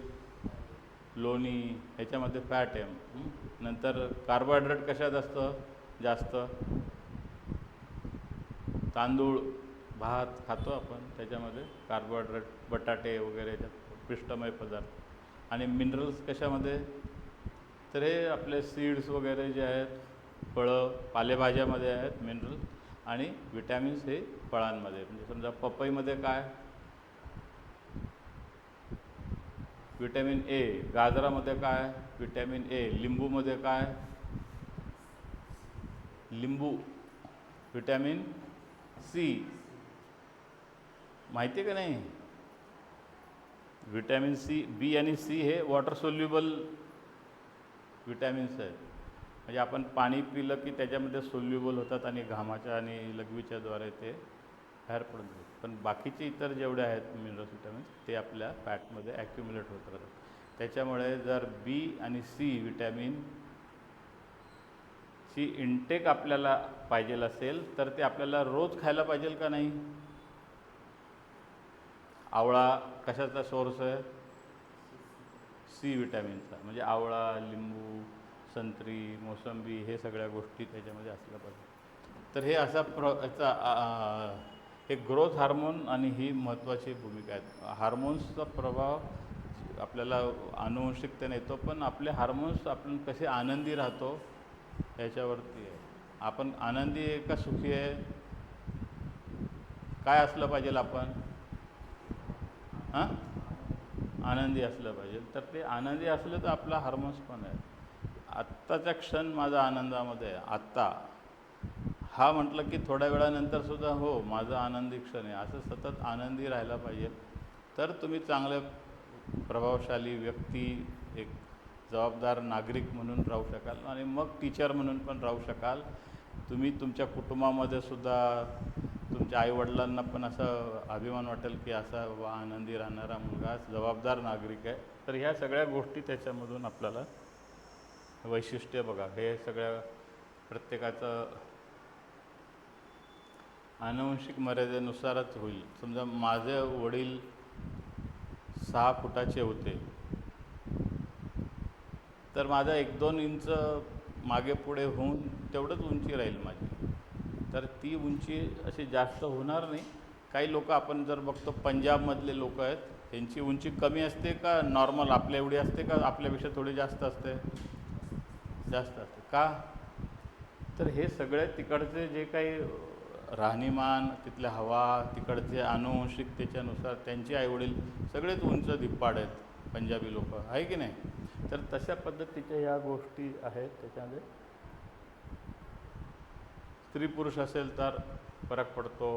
लोणी, ह्याच्यामध्ये फॅट आहे. नंतर कार्बोहायड्रेट कशात असतं जास्त? तांदूळ, भात खातो आपण, त्याच्यामध्ये कार्बोहायड्रेट, बटाटे वगैरे ह्याच्यात पिष्टमय पदार्थ. आणि मिनरल्स कशामध्ये? तर हे आपले सीड्स वगैरे जे आहेत, फळं, पालेभाज्यामध्ये आहेत मिनरल्स. आणि विटॅमिन्स हे फळांमध्ये. म्हणजे समजा पपईमध्ये काय? Vitamin A. गाजरामध्ये काय? Vitamin A. लिंबूमध्ये काय? लिंबू, विटॅमिन सी. माहिती आहे का नाही? विटॅमिन सी, बी आणि सी हे वॉटर सोल्युबल विटॅमिन्स आहेत. म्हणजे आपण पाणी पिलं की त्याच्यामध्ये सोल्युबल होतात आणि घामाच्या आणि लघवीच्याद्वारे ते बाहेर पडून जातात. पण बाकीचे इतर जेवढे आहेत मिनरल्स, विटॅमिन्स ते आपल्या फॅटमध्ये ॲक्युम्युलेट होत राहतात. त्याच्यामुळे जर बी आणि सी विटॅमिन ची इंटेक आपल्याला पाहिजे असेल तर ते आपल्याला रोज खायला पाहिजे का नाही? आवळा कशाचा सोर्स आहे? सी विटॅमिनचा. म्हणजे आवळा, लिंबू, संत्री, मोसंबी हे सगळ्या गोष्टी त्याच्यामध्ये असल्या पाहिजे. तर हे असा हे ग्रोथ हार्मोन आणि ही महत्त्वाची भूमिका आहे. हार्मोन्सचा प्रभाव आपल्याला आनुवंशिकतेने येतो, पण आपले हार्मोन्स आपण कसे आनंदी राहतो ह्याच्यावरती आहे. आपण आनंदी आहे का सुखी आहे काय असलं पाहिजे आपण? हां, आनंदी असलं पाहिजे. तर ते आनंदी असलं तर आपला हार्मोन्स पण आहे. आत्ताचा क्षण माझा आनंदामध्ये आहे. आत्ता हा म्हटलं की थोड्या वेळानंतर सुद्धा हो माझा आनंदी क्षण आहे, असं सतत आनंदी राहायला पाहिजे. तर तुम्ही चांगले प्रभावशाली व्यक्ती, एक जबाबदार नागरिक म्हणून राहू शकाल आणि मग टीचर म्हणून पण राहू शकाल. तुम्ही तुमच्या कुटुंबामध्ये सुद्धा तुमच्या आईवडिलांना पण असं अभिमान वाटेल की असा वा आनंदी राहणारा मुलगा जबाबदार नागरिक आहे. तर ह्या सगळ्या गोष्टी त्याच्यामधून आपल्याला वैशिष्ट्य बघा, हे सगळ्या प्रत्येकाचं आनुवंशिक मर्यादेनुसारच होईल. समजा माझे वडील 6 फुटाचे होते, तर माझा 1-2 इंच मागे पुढे होऊन तेवढंच उंची राहील माझी. तर ती उंची अशी जास्त होणार नाही. काही लोक आपण जर बघतो पंजाबमधले लोक आहेत, त्यांची उंची कमी असते का नॉर्मल आपल्या एवढी असते का आपल्यापेक्षा थोडी जास्त असते? जास्त असते. का? तर हे सगळे तिकडचे जे काही राहणीमान, तिथल्या हवा, तिकडचे आनुवंशिकतेच्यानुसार त्यांचे आईवडील सगळेच उंच धिप्पाड आहेत पंजाबी लोक, आहे की नाही? तर तशा पद्धतीच्या ह्या गोष्टी आहेत त्याच्यामध्ये. स्त्री पुरुष असेल तर फरक पडतो.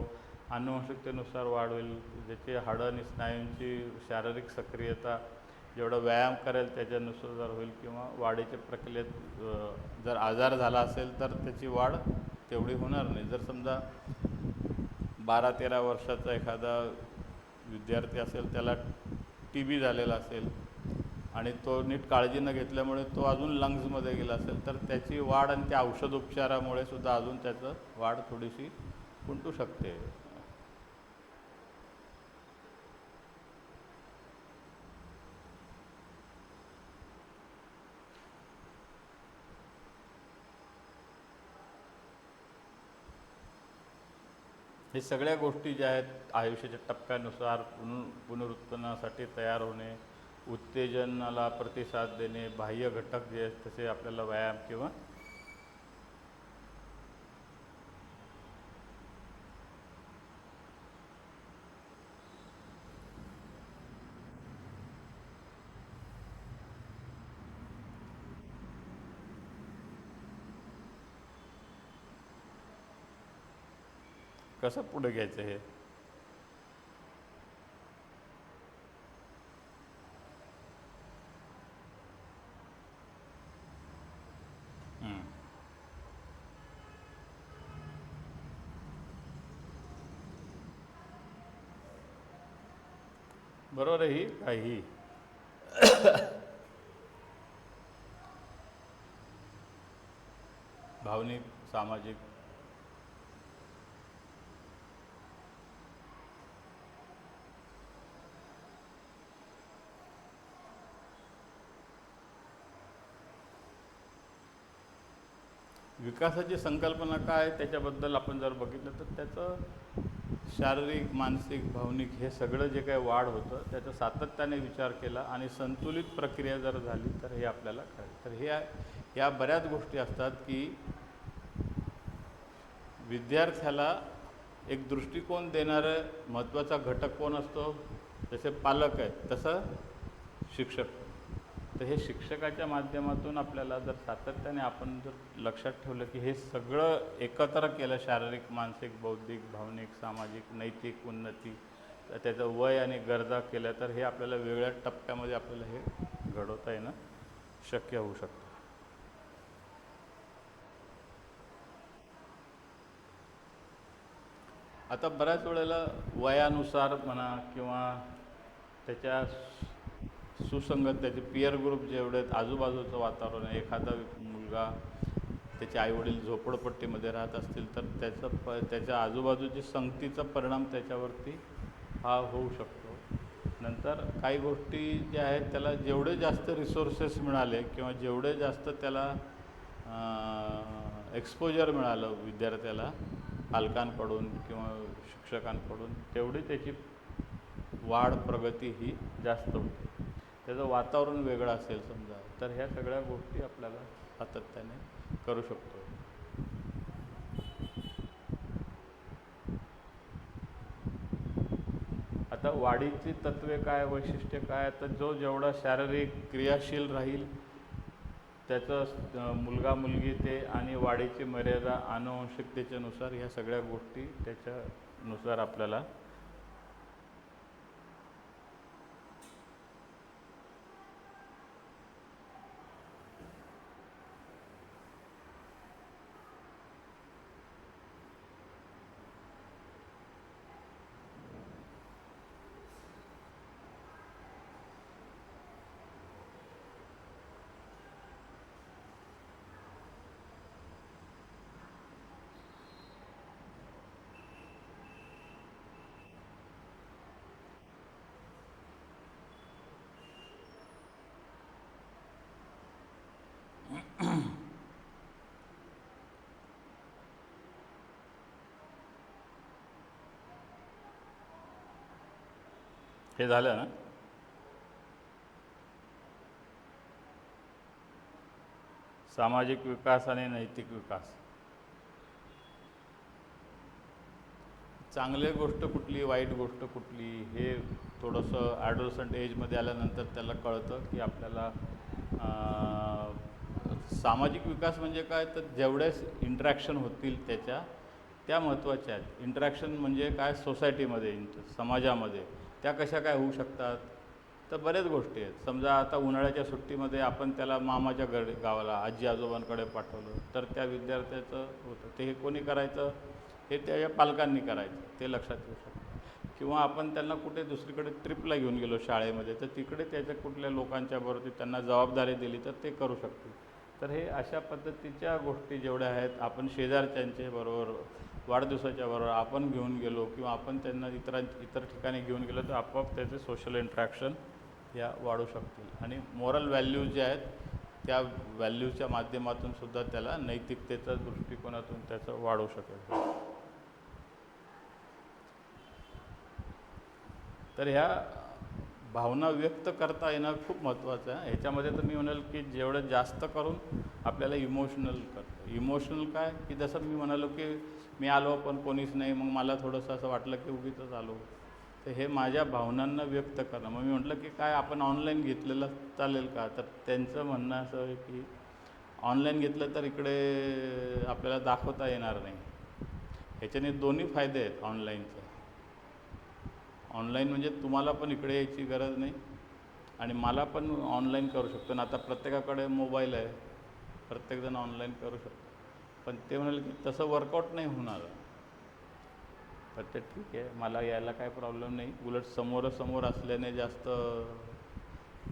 आनुवंशिकतेनुसार वाढ होईल. ज्याची हाडं आणि स्नायूंची शारीरिक सक्रियता जेवढा व्यायाम करेल त्याच्यानुसार होईल, किंवा वाढीच्या प्रक्रियेत जर आजार झाला असेल तर त्याची वाढ तेवढी होणार नाही. जर समजा 12-13 वर्षाचा एखादा विद्यार्थी असेल, त्याला TB झालेला असेल आणि तो नीट काळजी न घेतल्यामुळे तो अजून लंग्समध्ये गेला असेल, तर त्याची वाढ आणि त्या औषधोपचारामुळे सुद्धा अजून त्याचं वाढ थोडीशी खुंटू शकते. हे सगळ्या गोष्टी ज्या आहेत आयुष्याच्या टप्प्यानुसार पुनरुत्पन्नासाठी तयार होणे, उत्तेजनाला प्रतिसाद देणे, बाह्य घटक जे आहेत तसे आपल्याला व्यायाम किंवा कसं पुढे घ्यायचं हे. बरोबर आहे ही काही भावनिक, सामाजिक, विकासाची संकल्पना काय त्याच्याबद्दल आपण जर बघितलं तर त्याचं शारीरिक, मानसिक, भावनिक हे सगळं जे काही वाढ होतं त्याचा सातत्याने विचार केला आणि संतुलित प्रक्रिया जर झाली तर हे आपल्याला कळेल. तर ह्या बऱ्याच गोष्टी असतात की विद्यार्थ्याला एक दृष्टिकोन देणारं महत्त्वाचा घटक कोण असतो? जसे पालक आहेत तसं शिक्षक. तर हे शिक्षकाच्या माध्यमातून आपल्याला जर सातत्याने आपण जर लक्षात ठेवलं की हे सगळं एकत्र केलं, शारीरिक, मानसिक, बौद्धिक, भावनिक, सामाजिक, नैतिक उन्नती, तर त्याचं वय आणि गरजा केल्या, तर हे आपल्याला वेगळ्या टप्प्यामध्ये आपल्याला हे घडवता येणं शक्य होऊ शकतं. आता बऱ्याच वेळेला वयानुसार म्हणा किंवा त्याच्या सुसंगत त्याचे पियर ग्रुप जेवढे आहेत, आजूबाजूचं वातावरण आहे, एखादा मुलगा त्याचे आईवडील झोपडपट्टीमध्ये राहत असतील तर त्याच्या आजूबाजूची संगतीचा परिणाम त्याच्यावरती हा होऊ शकतो. नंतर काही गोष्टी ज्या आहेत त्याला जेवढे जास्त रिसोर्सेस मिळाले किंवा जेवढे जास्त त्याला एक्सपोजर मिळालं विद्यार्थ्याला पालकांकडून किंवा शिक्षकांकडून, तेवढी त्याची वाढ, प्रगती ही जास्त होते. त्याचं वातावरण वेगळं असेल समजा, तर ह्या सगळ्या गोष्टी आपल्याला सातत्याने करू शकतो. वाढीची तत्वे काय, वैशिष्ट्य काय, तर जो जेवढा शारीरिक क्रियाशील राहील त्याचं मुलगा मुलगी ते, आणि वाढीची मर्यादा आनुवंशिकतेच्यानुसार ह्या सगळ्या गोष्टी त्याच्यानुसार आपल्याला हे झालं ना. सामाजिक विकास आणि नैतिक विकास. चांगली गोष्ट कुठली, वाईट गोष्ट कुठली, हे थोडंसं ॲडोलसंट एजमध्ये आल्यानंतर त्याला कळतं की आपल्याला सामाजिक विकास म्हणजे काय, तर जेवढेच इंटरॅक्शन होतील त्या महत्त्वाच्या आहेत. इंटरॅक्शन म्हणजे काय, सोसायटीमध्ये, समाजामध्ये त्या कशा काय होऊ शकतात, तर बऱ्याच गोष्टी आहेत. समजा आता उन्हाळ्याच्या सुट्टीमध्ये आपण त्याला मामाच्या गावाला, आजी आजोबांकडे पाठवलं, तर त्या विद्यार्थ्याचं होतं ते, हे कोणी करायचं, हे त्याच्या पालकांनी करायचं, ते लक्षात येऊ शकतं. किंवा आपण त्यांना कुठे दुसरीकडे ट्रिपला घेऊन गेलो शाळेमध्ये, तर तिकडे त्याच्या कुठल्या लोकांच्या बरोबर त्यांना जबाबदारी दिली तर ते करू शकतील. तर हे अशा पद्धतीच्या गोष्टी जेवढ्या आहेत, आपण शेजारच्यांचे बरोबर वाढदिवसाच्या बरोबर आपण घेऊन गेलो, किंवा आपण त्यांना इतर ठिकाणी घेऊन गेलो, तर आपोआप त्याचे सोशल इंटरॅक्शन या वाढू शकतील. आणि मोरल व्हॅल्यूज ज्या आहेत त्या व्हॅल्यूजच्या माध्यमातून सुद्धा त्याला नैतिकतेच्या दृष्टिकोनातून त्याचं वाढू शकेल. तर ह्या भावना व्यक्त करता येणं खूप महत्त्वाचं आहे. ह्याच्यामध्ये तर मी म्हणाल की जेवढं जास्त करून आपल्याला इमोशनल काय, की जसं मी म्हणालो की मी आलो पण कोणीच नाही, मग मला थोडंसं असं वाटलं की उगीचच आलो, तर हे माझ्या भावनांना व्यक्त करणं. मग मी म्हटलं की काय आपण ऑनलाईन घेतलेलं चालेल का, तर त्यांचं म्हणणं असं आहे की ऑनलाईन घेतलं तर इकडे आपल्याला दाखवता येणार नाही. ह्याच्याने दोन्ही फायदे आहेत ऑनलाईनचे. ऑनलाईन म्हणजे तुम्हाला पण इकडे यायची गरज नाही, आणि मला पण ऑनलाईन करू शकतो ना. आता प्रत्येकाकडे मोबाईल आहे, प्रत्येकजण ऑनलाईन करू शकतो. पण ते म्हणाले की तसं वर्कआउट नाही होणार. तर ते ठीक आहे, मला यायला काय प्रॉब्लेम नाही, उलट समोरासमोर असल्याने जास्त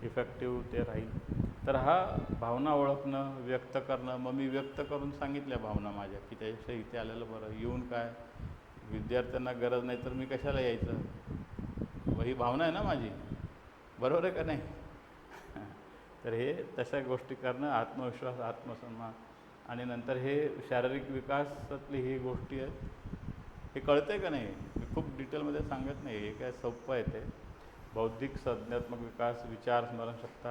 इफेक्टिव्ह ते राहील. तर हा भावना ओळखणं, व्यक्त करणं. मग मी व्यक्त करून सांगितल्या भावना माझ्या, की त्याच्यापेक्षा इथे आलेलं बरं, येऊन काय विद्यार्थ्यांना गरज नाही तर मी कशाला यायचं, ही भावना आहे ना माझी, बरोबर आहे का नाही. तर हे तशा गोष्टी करणं, आत्मविश्वास, आत्मसन्मान, आणि नंतर हे शारीरिक विकासातली ही गोष्टी आहेत. हे कळतं आहे का नाही, मी खूप डिटेलमध्ये सांगत नाही, हे काय सोपं आहे. ते बौद्धिक संज्ञात्मक विकास, विचार, स्मरणशक्ती,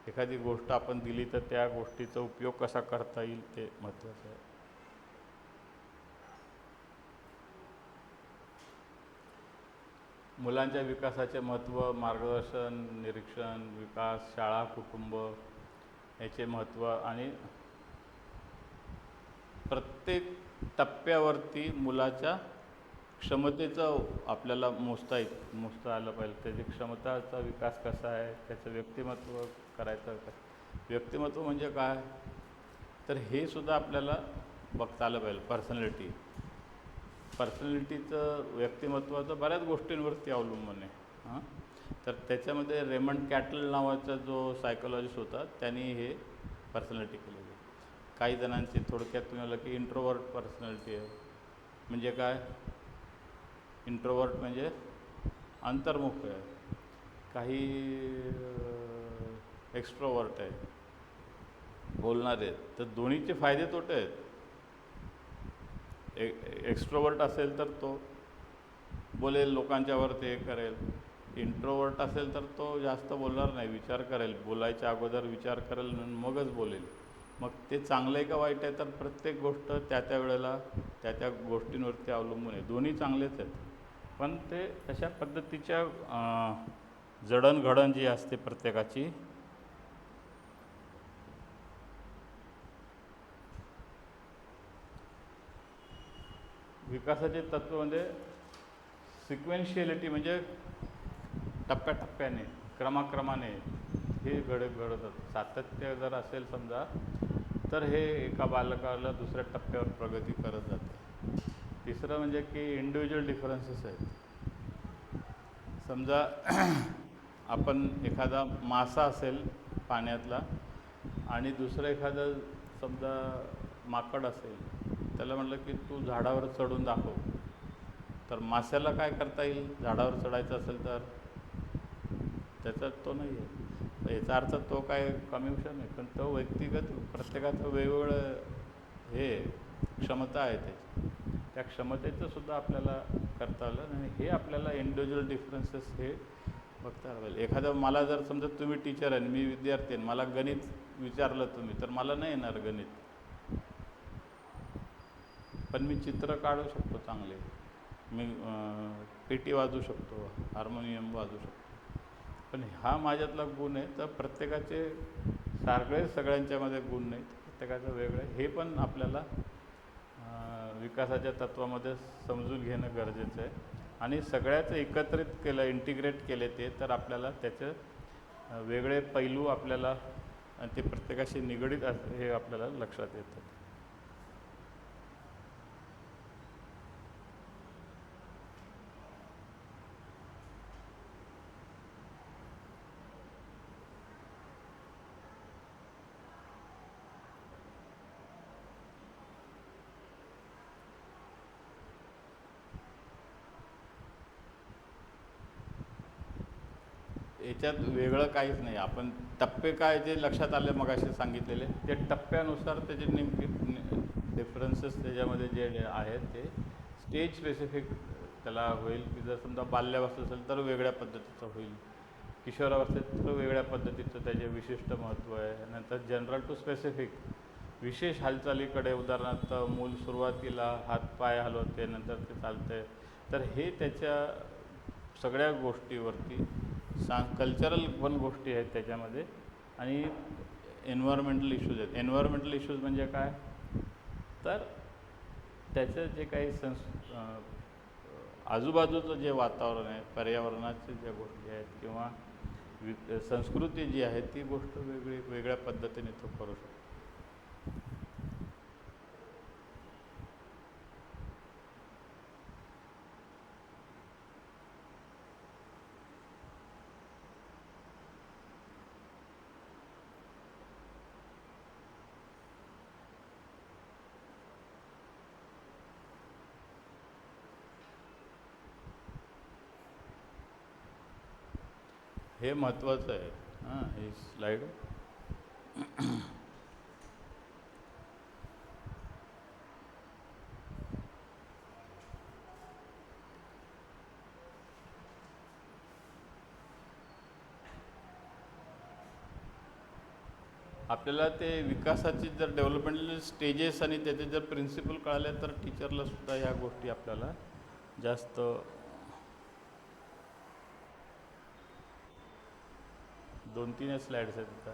एखादी गोष्ट आपण दिली तर त्या गोष्टीचा उपयोग कसा करता येईल ते महत्त्वाचं आहे. मुलांच्या विकासाचे महत्त्व, मार्गदर्शन, निरीक्षण, विकास, शाळा, कुटुंब याचे महत्त्व, आणि प्रत्येक टप्प्यावरती मुलाच्या क्षमतेचं आपल्याला मोजता आलं पाहिजे. त्याची क्षमताचा विकास कसा आहे, त्याचं व्यक्तिमत्व करायचं कसं. व्यक्तिमत्व म्हणजे काय, तर हे सुद्धा आपल्याला बघता आलं पाहिजे. पर्सनॅलिटीचं, व्यक्तिमत्वाचं बऱ्याच गोष्टींवरती अवलंबून आहे. तर त्याच्यामध्ये रेमंड कॅटल नावाचा जो सायकोलॉजिस्ट होता, त्यांनी हे पर्सनॅलिटी केलेली. काही जणांची थोडक्यात तुम्हाला की इंट्रोवर्ट पर्सनॅलिटी आहे. म्हणजे काय, इंट्रोवर्ट म्हणजे अंतर्मुख आहे. काही एक्स्ट्रोवर्ट आहे, बोलणारे आहेत. तर दोन्हीचे फायदे तोटे आहेत. एक्स्ट्रोवर्ट असेल तर तो बोलेल, लोकांच्यावर ते करेल. इंट्रोवर्ट असेल तर तो जास्त बोलणार नाही, विचार करेल, बोलायच्या अगोदर विचार करेल मगच बोलेल. मग ते चांगलं आहे का वाईट आहे, तर प्रत्येक गोष्ट त्या वेळेला त्या गोष्टींवरती अवलंबून आहे. दोन्ही चांगलेच आहेत. पण ते तशा पद्धतीच्या जडणघडण जी असते प्रत्येकाची विकासाचे तत्व म्हणजे सिक्वेन्शियलिटी, म्हणजे टप्प्याटप्प्याने क्रमाक्रमाने हे घडत सातत्य जर असेल समजा, तर हे एका बालकाला दुसऱ्या टप्प्यावर प्रगती करत जाते. तिसरं म्हणजे की इंडिव्हिज्युअल डिफरन्सेस आहेत. समजा आपण एखादा मासा असेल पाण्यातला आणि दुसरं एखादं समजा माकड असेल, त्याला म्हटलं की तू झाडावर चढून दाखव, तर माश्याला काय करता येईल? झाडावर चढायचं असेल तर त्याचा तो नाही आहे. याचा अर्थ तो काय कमी हुशार नाही, पण तो व्यक्तिगत प्रत्येकाचं वेगवेगळं हे क्षमता आहे त्याची, त्या क्षमतेचं सुद्धा आपल्याला करता आलं. आणि हे आपल्याला इंडिव्हिज्युअल डिफरन्सेस हे बघता आलं पाहिजे. एखादं मला जर समजा तुम्ही टीचर आहे आणि मी विद्यार्थी आहे, मला गणित विचारलं तुम्ही, तर मला नाही येणार गणित, पण मी चित्र काढू शकतो चांगले, मी पेटी वाजवू शकतो, हार्मोनियम वाजवू शकतो. पण हा माझ्यातला गुण आहे. तर प्रत्येकाचे सगळ्यांच्यामध्ये गुण नाहीत, प्रत्येकाचं वेगळं आहे. हे पण आपल्याला विकासाच्या तत्वामध्ये समजून घेणं गरजेचं आहे. आणि सगळ्याचं एकत्रित केलं, इंटिग्रेट केले ते, तर आपल्याला त्याचं वेगळे पैलू आपल्याला आणि ते प्रत्येकाशी निगडीत हे आपल्याला लक्षात येतं. याच्यात वेगळं काहीच नाही. आपण टप्पे काय जे लक्षात आले मगाशी सांगितलेले, ते टप्प्यानुसार त्याचे नेमके डिफरन्सेस त्याच्यामध्ये जे आहेत ते स्टेज स्पेसिफिक त्याला होईल. की जर समजा बाल्यावस्था असेल तर वेगळ्या पद्धतीचं होईल, किशोरावस्थेत तर वेगळ्या पद्धतीचं त्याचे विशिष्ट महत्त्व आहे. नंतर जनरल टू स्पेसिफिक विशेष हालचालीकडे, उदाहरणार्थ मूल सुरुवातीला हातपाय हलवते, नंतर ते चालते, तर हे त्याच्या सगळ्या गोष्टीवरती कल्चरल पण गोष्टी आहेत त्याच्यामध्ये. आणि एन्व्हायरमेंटल इश्यूज आहेत. एन्व्हायरमेंटल इश्यूज म्हणजे काय? तर त्याचं जे काही आजूबाजूचं जे वातावरण आहे, पर्यावरणाच्या ज्या गोष्टी आहेत किंवा संस्कृती जी आहे, ती गोष्ट वेगळ्या पद्धतीने तो करू शकतो. हे महत्त्वाचं आहे. ही स्लाईड आपल्याला ते विकासाची जर डेव्हलपमेंटल स्टेजेस आणि त्याचे जर प्रिन्सिपल कळाले, तर टीचरला सुद्धा ह्या गोष्टी आपल्याला जास्त 2-3 स्लाइड्स आहेत तिथं.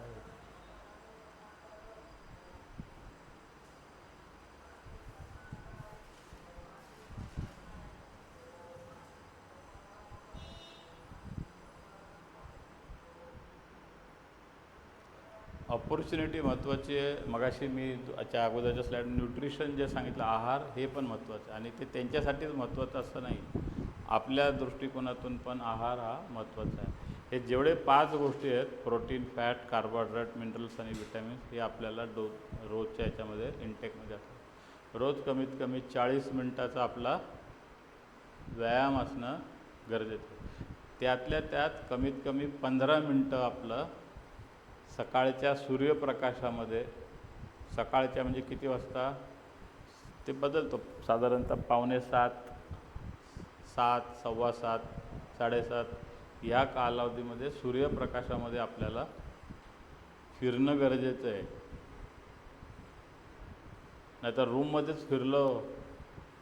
ऑपॉर्च्युनिटी महत्त्वाची आहे. मगाशी मी याच्या अगोदरच्या स्लाईड न्यूट्रिशन जे सांगितलं, आहार, हे पण महत्त्वाचं आहे. आणि ते त्यांच्यासाठीच महत्त्वाचं असं नाही, आपल्या दृष्टिकोनातून पण आहार हा महत्त्वाचा आहे. हे जेवढे 5 गोष्टी आहेत, प्रोटीन, फॅट, कार्बोहायड्रेट, मिनरल्स आणि विटॅमिन्स, हे आपल्याला रोजच्या याच्यामध्ये इंटेकमध्ये असतं. रोज कमीत कमी 40 मिनटाचा आपला व्यायाम असणं गरजेचं आहे. त्यातल्या त्यात कमीत कमी 15 मिनटं आपलं सकाळच्या सूर्यप्रकाशामध्ये, सकाळच्या म्हणजे किती वाजता ते बदलतो, साधारणतः 6:45, 7, 7:15, 7:30 या कालावधीमध्ये सूर्यप्रकाशामध्ये आपल्याला फिरणं गरजेचं आहे. नाहीतर रूममध्येच फिरलं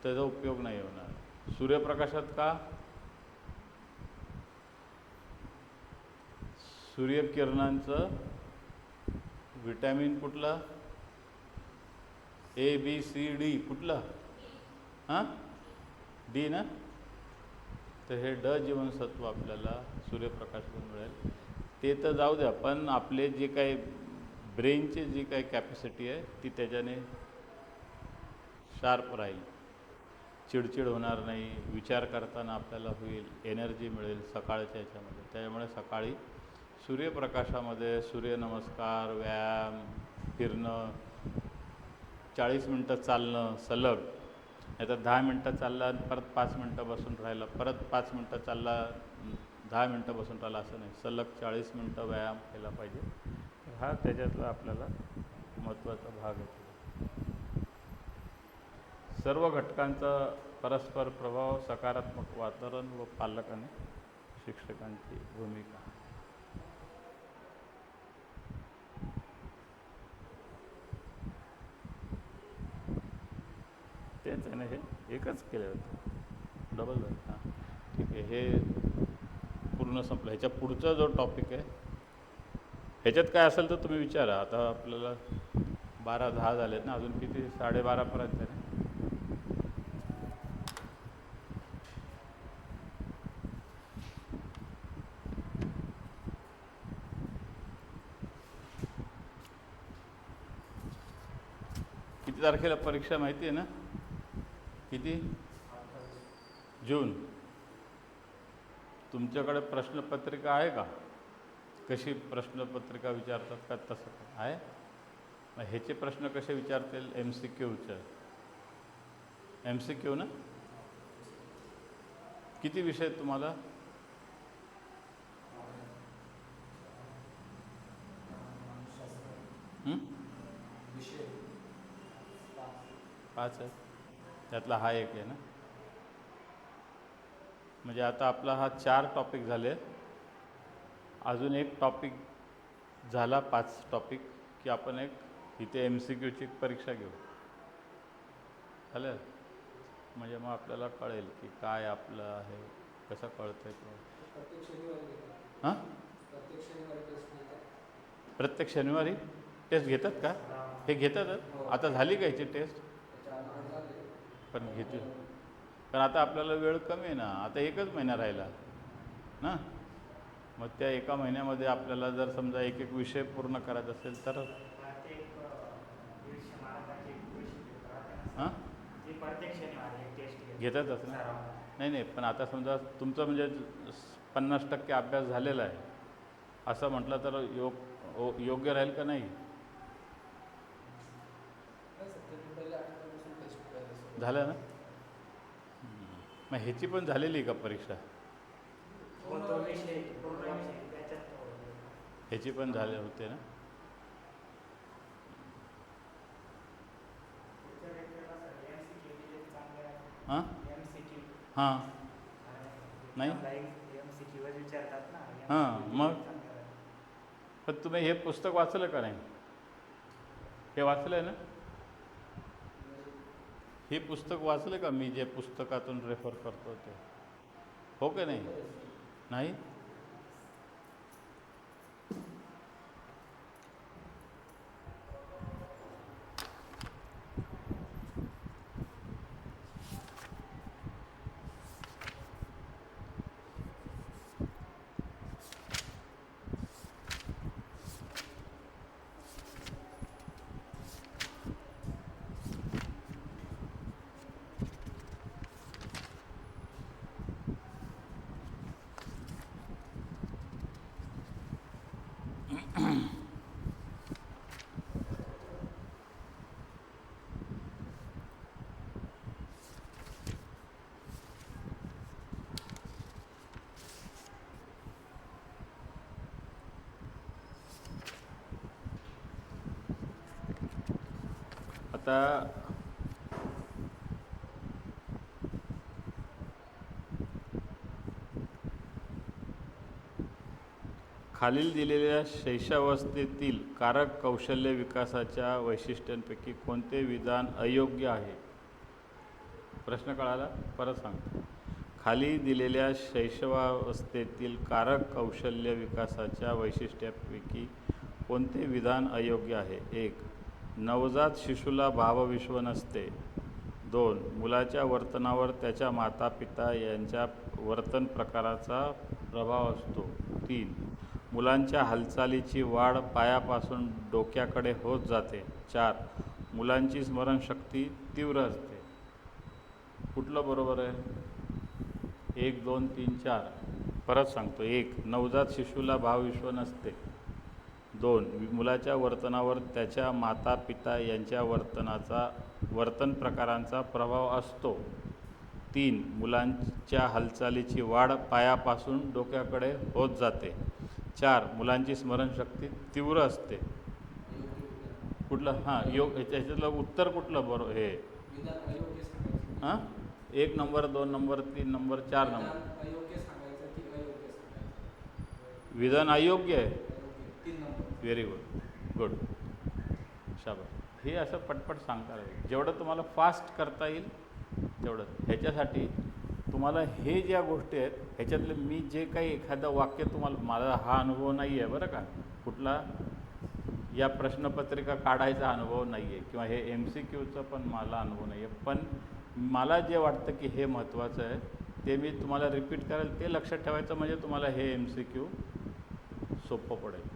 त्याचा उपयोग नाही होणार. सूर्यप्रकाशात का? सूर्यकिरणांचं विटॅमिन कुठलं? ABCD कुठलं? हां, डी ना. तर हे जीवनसत्व आपल्याला सूर्यप्रकाशातून मिळेल. ते तर जाऊ द्या, पण आपले जे काही ब्रेनची जी काही कॅपॅसिटी आहे ती त्याच्याने शार्प राहील, चिडचिड होणार नाही, विचार करताना आपल्याला होईल, एनर्जी मिळेल सकाळच्या याच्यामध्ये. त्यामुळे सकाळी सूर्यप्रकाशामध्ये सूर्यनमस्कार, व्यायाम, फिरणं, 40 मिनटं चालणं सलग, नाही तर 10 मिनटं चालला परत 5 मिनटं बसून राहिला, परत 5 मिनटं चालला 10 मिनटं बसून राहिला, असं नाही, सलग 40 मिनटं व्यायाम केला पाहिजे. हा त्याच्यातला आपल्याला महत्त्वाचा भाग आहे. सर्व घटकांचा परस्पर प्रभाव, सकारात्मक वातावरण व पालक आणि शिक्षकांची भूमिका. तेच आहे ना, हे एकच केलं होतं, डबल झालं. हां ठीक आहे, हे पूर्ण संपलं. ह्याच्या पुढचा जो टॉपिक आहे ह्याच्यात काय असेल तर तुम्ही विचारा. आता आपल्याला 12:10 झालेत ना, अजून किती? 12:30पर्यंत आहे ना. किती तारखेला परीक्षा माहिती आहे ना? किती? जून. तुमच्याकडे प्रश्नपत्रिका आहे का? कशी प्रश्नपत्रिका विचारतात का तसं आहे? मग ह्याचे प्रश्न कसे विचारतील? MCQचे. MCQ ना. किती विषय तुम्हाला? विषय 5 आहे, त्यातला हा एक आहे ना. म्हणजे आता आपला हा 4 टॉपिक झाले, अजून एक टॉपिक झाला, 5 टॉपिक की आपण एक इथे MCQची परीक्षा घेऊ. चालेल? म्हणजे मग आपल्याला कळेल की काय आपलं आहे, कसं कळतं आहे. प्रत्येक शनिवारी घेतात. हां, प्रत्येक शनिवारी टेस्ट घेतात. प्रत्येक शनिवारी टेस्ट घेतात का? हे घेतातच. आता झाली का याची टेस्ट? त्याच्या अगोदर झाले. पण घेतील. पण आता आपल्याला वेळ कमी आहे ना, आता 1च महिना राहिला ना. मग त्या 1 महिन्यामध्ये आपल्याला जर समजा एक एक विषय पूर्ण करायचा असेल तर हां घेतातच ना. नाही नाही, पण आता समजा तुमचं म्हणजे 50% अभ्यास झालेला आहे असं म्हटलं तर योग्य राहील का नाही? पहिल्या आठवड्यापासून टेस्ट करायला झालं ना. मग ह्याची पण झालेली का परीक्षा? ह्याची पण झाले होते ना. हां हां नाही हां. मग पण तुम्ही हे पुस्तक वाचलं का नाही? हे वाचलं आहे ना? हे पुस्तक वाचलं का? मी जे पुस्तकातून रेफर करतो ते, हो का नाही? नाही. आता खालील दिलेल्या शैशवावस्थेतील कारक कौशल्य विकासाच्या वैशिष्ट्यांपैकी कोणते विधान अयोग्य आहे? प्रश्न कळाला? परत सांगतो. खाली दिलेल्या शैशवावस्थेतील कारक कौशल्य विकासाच्या वैशिष्ट्यापैकी कोणते विधान अयोग्य आहे? 1. नवजात शिशुला भावविश्व नसते. 2. मुलाच्या वर्तनावर त्याच्या मातापिता यांच्या वर्तन प्रकाराचा प्रभाव असतो. 3. मुलांच्या हालचालीची वाढ पायापासून डोक्याकडे होत जाते. 4. मुलांची स्मरणशक्ती तीव्र असते. कुठलं बरोबर आहे? 1, 2, 3, 4. परत सांगतो. 1. नवजात शिशुला भावविश्व नसते. 2. मुलाच्या वर्तनावर त्याच्या मातापिता यांच्या वर्तन प्रकारांचा प्रभाव असतो. 3. मुलांच्या हालचालीची वाढ पायापासून डोक्याकडे होत जाते. 4. मुलांची स्मरणशक्ती तीव्र असते. कुठलं? हां, याच्यातलं उत्तर कुठलं बरोबर? हे विधान अयोग्य सांगायचं. हां, 1 नंबर, 2 नंबर, 3 नंबर, 4 नंबर. विधान अयोग्य सांगायचं की अयोग्य सांगायचं? विधान अयोग्य आहे. अयोग्य. 3 नंबर. Very good. शाबास. हे असं पटपट सांगता येईल. जेवढं तुम्हाला फास्ट करता येईल तेवढं. ह्याच्यासाठी तुम्हाला हे ज्या गोष्टी आहेत ह्याच्यातले मी जे काही एखादं वाक्य तुम्हाला, मला हा अनुभव नाही आहे बरं का, कुठला या प्रश्नपत्रिका काढायचा अनुभव नाही आहे किंवा हे MCQचं पण मला अनुभव नाही आहे, पण मला जे वाटतं की हे महत्त्वाचं आहे ते मी तुम्हाला रिपीट करेल. ते लक्षात ठेवायचं म्हणजे तुम्हाला हे MCQ सोपं पडेल.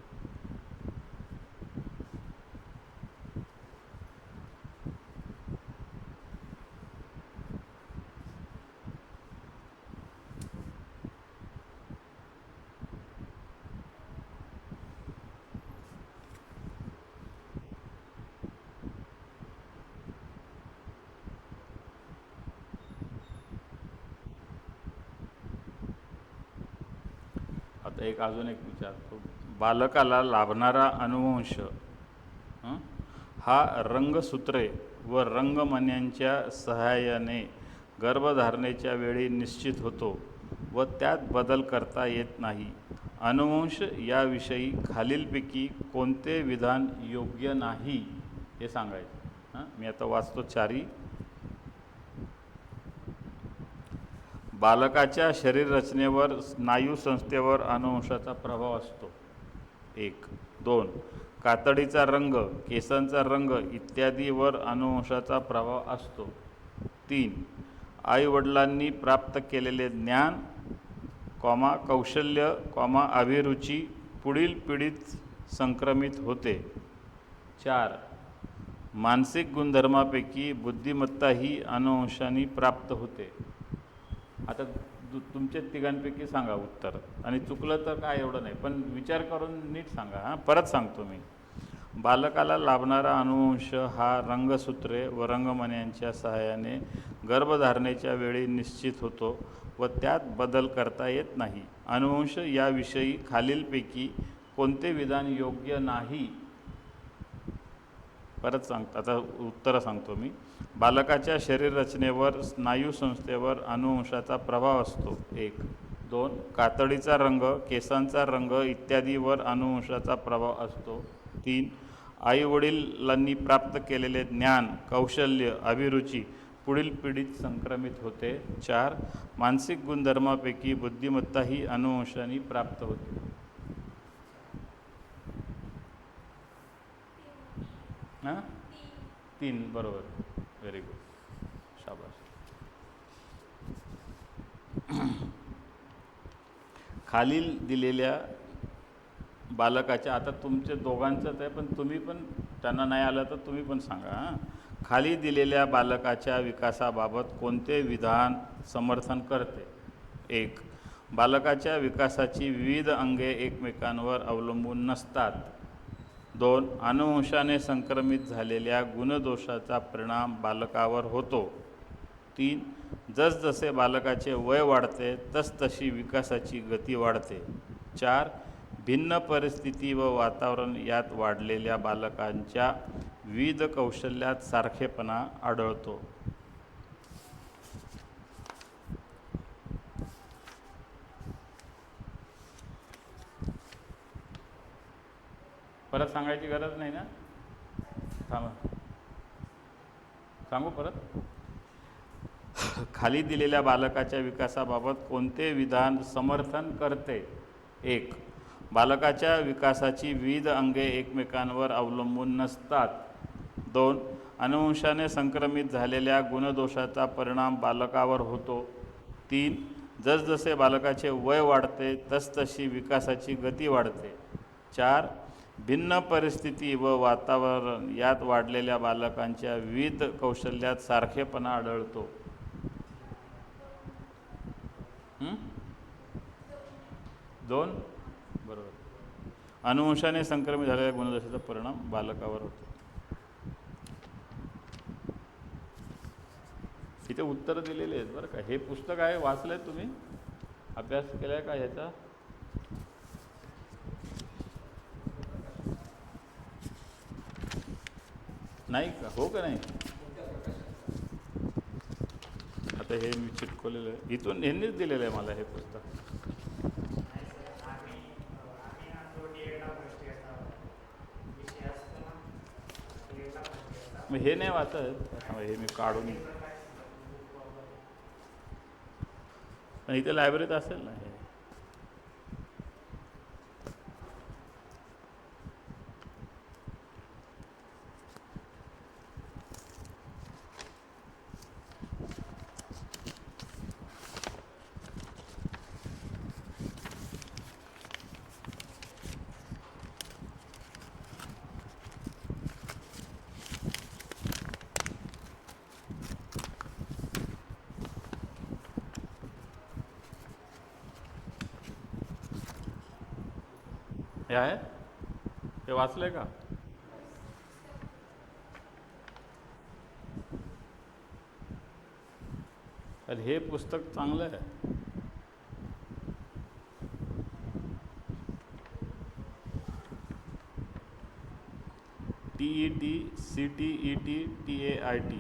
आता अजून एक विचारतो. बालकाला लाभणारा अनुवंश हा रंगसूत्रे व रंगमण्यांच्या सहाय्याने गर्भधारणेच्या वेळी निश्चित होतो व त्यात बदल करता येत नाही. अनुवंश याविषयी खालीलपैकी कोणते विधान योग्य नाही हे सांगायचं. मी आता वाचतो 4. बालकाच्या शरीररचनेवर, स्नायूसंस्थेवर अनुवंशाचा प्रभाव असतो. 1. 2. कातडीचा रंग, केसांचा रंग इत्यादीवर अनुवंशाचा प्रभाव असतो. 3. आईवडिलांनी प्राप्त केलेले ज्ञान, कौशल्य, अभिरुची पुढील पिढीत संक्रमित होते. 4. मानसिक गुणधर्मापैकी बुद्धिमत्ता ही अनुवंशाने प्राप्त होते. आता तुमच्या तिघांपैकी सांगा उत्तर, आणि चुकलं तर काय एवढं नाही, पण विचार करून नीट सांगा. परत सांगतो मी. बालकाला लाभणारा अनुवंश हा रंगसूत्रे व रंगमण्यांच्या सहाय्याने गर्भधारणेच्या वेळी निश्चित होतो व त्यात बदल करता येत नाही. अनुवंश याविषयी खालीलपैकी कोणते विधान योग्य नाही? परत सांगतो. आता उत्तरं सांगतो मी. बालकाच्या शरीररचनेवर, स्नायूसंस्थेवर अनुवंशाचा प्रभाव असतो. 1. 2. कातडीचा रंग, केसांचा रंग इत्यादीवर अनुवंशाचा प्रभाव असतो. 3. आईवडिलांनी प्राप्त केलेले ज्ञान, कौशल्य, अभिरुची पुढील पिढीत संक्रमित होते. 4. मानसिक गुणधर्मापैकी बुद्धिमत्ता ही अनुवंशाने प्राप्त होते. हां, 3 बरोबर. Very good. शाबास. खालील दिलेल्या बालकाच्या, आता तुमच्या दोघांचंच आहे पण तुम्ही पण, त्यांना नाही आलं तर तुम्ही पण सांगा. खाली दिलेल्या बालकाच्या विकासाबाबत कोणते विधान समर्थन करते? 1. बालकाच्या विकासाची विविध अंगे एकमेकांवर अवलंबून नसतात. 2. अनुवंशाने संक्रमित झालेल्या गुणदोषाचा परिणाम बालकावर होतो. 3. जसजसे बालकाचे वय वाढते तसतशी विकासाची गती वाढते. 4. भिन्न परिस्थिती व वातावरण यात वाढलेल्या बालकांच्या विविध कौशल्यात सारखेपणा आढळतो. परत सांगायची गरज नाही ना? थांबा, सांगू परत. खाली दिलेल्या बालकाच्या विकासाबाबत कोणते विधान समर्थन करते? 1. बालकाच्या विकासाची विविध अंगे एकमेकांवर अवलंबून नसतात. 2. अनुवंशाने संक्रमित झालेल्या गुणदोषाचा परिणाम बालकावर होतो. 3. जसजसे बालकाचे वय वाढते तसतशी विकासाची गती वाढते. 4. भिन्न परिस्थिती व वातावरण यात वाढलेल्या बालकांच्या विविध कौशल्यात सारखेपणा आढळतो. 2. बरोबर. अनुवंशाने संक्रमित झालेल्या गुणदोषाचा परिणाम बालकावर होतो. इथे उत्तरं दिलेली आहेत बरं का. हे पुस्तक आहे, वाचलंय तुम्ही? अभ्यास केलाय का ह्याचा? नाही का? हो का नाही? आता हे मी चिटकवलेलं आहे, इथून यांनीच दिलेलं आहे मला हे पुस्तक. मग हे नाही वाचत, हे मी काढून, पण इथे लायब्ररीत असेल ना हे. हे आहे, हे वाचलंय का? अरे हे पुस्तक चांगलं आहे. TET, CTET, TAIT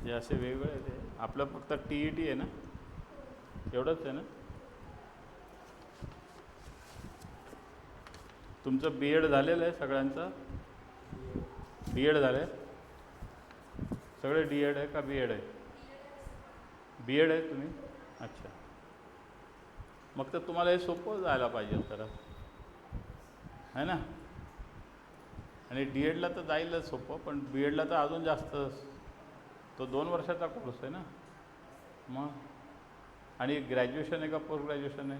हे असे वेगवेगळे आहे. ते आपलं फक्त TET आहे ना, एवढंच आहे ना? तुमचं B.Ed झालेलं आहे सगळ्यांचं? B.Ed झालं आहे सगळे? D.Ed आहे का B.Ed आहे? B.Ed आहे तुम्ही? अच्छा, मग तर तुम्हाला हे सोपं जायला पाहिजे तर, है ना? आणि D.Edला तर जाईलच सोपं, पण B.Edला तर अजून जास्त. तो 2 वर्षाचा कोर्स आहे ना मग. आणि ग्रॅज्युएशन आहे का पोस्ट ग्रॅज्युएशन आहे?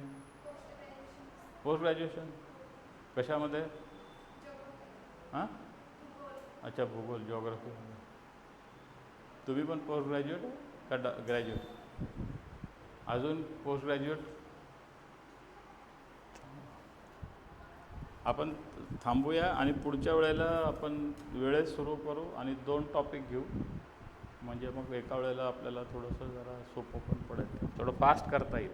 पोस्ट ग्रॅज्युएशन कशामध्ये? हां, अच्छा, भूगोल, जिओग्राफी. तुम्ही पण पोस्ट ग्रॅज्युएट आहे का ग्रॅज्युएट? अजून पोस्ट ग्रॅज्युएट? आपण थांबूया आणि पुढच्या वेळेला आपण वेळेत सुरू करू आणि 2 टॉपिक घेऊ, म्हणजे मग एका वेळेला आपल्याला थोडंसं जरा सोपं पण पडेल, थोडं फास्ट करता येईल.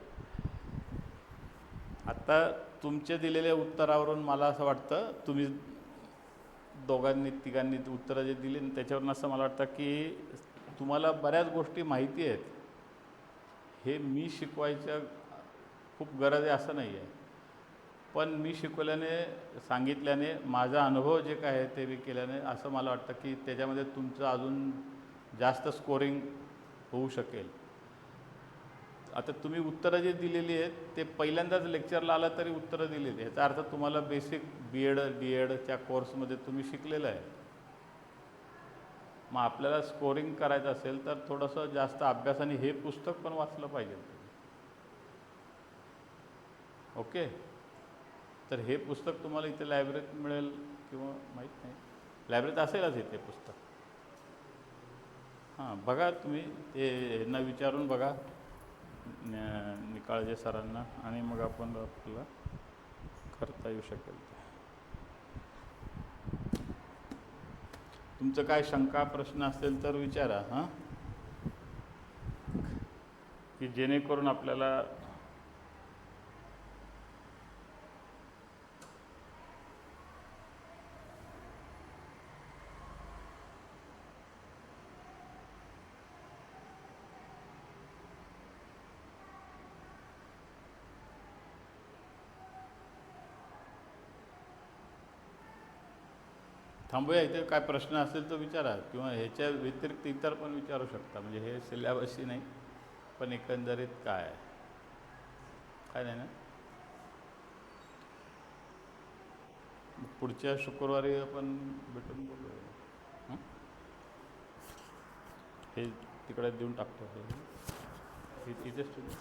आत्ता तुमचे दिलेल्या उत्तरावरून मला असं वाटतं, तुम्ही दोघांनी तिघांनी उत्तरं जे दिली त्याच्यावरून असं मला वाटतं की तुम्हाला बऱ्याच गोष्टी माहिती आहेत. हे मी शिकवायचं खूप गरज आहे असं नाही आहे, पण मी शिकवल्याने, सांगितल्याने, माझा अनुभव जे काय आहे ते मी केल्याने असं मला वाटतं की त्याच्यामध्ये तुमचं अजून जास्त स्कोरिंग होऊ शकेल. आता तुम्ही उत्तरं जे दिलेली आहेत ते पहिल्यांदाच लेक्चरला आला तरी उत्तरं दिलेली, याचा अर्थ तुम्हाला बेसिक B.Ed D.Edच्या कोर्समध्ये तुम्ही शिकलेलं आहे. मग आपल्याला स्कोरिंग करायचं असेल तर थोडंसं जास्त अभ्यासाने हे पुस्तक पण वाचलं पाहिजे. ओके, तर हे पुस्तक तुम्हाला इथे लायब्ररीत मिळेल किंवा माहीत नाही, लायब्ररीत असेलच इथे पुस्तक. हां, बघा तुम्ही ते यांना विचारून बघा, निकाळजे सरांना, आणि मग आपण आपल्याला करता येऊ शकेल. तुमचं काय शंका प्रश्न असेल तर विचारा, हां, की जेणेकरून आपल्याला थांबूया इथे काय प्रश्न असेल तो विचारा किंवा ह्याच्या व्यतिरिक्त इतर पण विचारू शकता म्हणजे हे सिलेबसही नाही पण एकंदरीत काय आहे काय नाही ना पुढच्या शुक्रवारी आपण भेटून बोलूया हे तिकडे देऊन टाकतो इथेच तुम्ही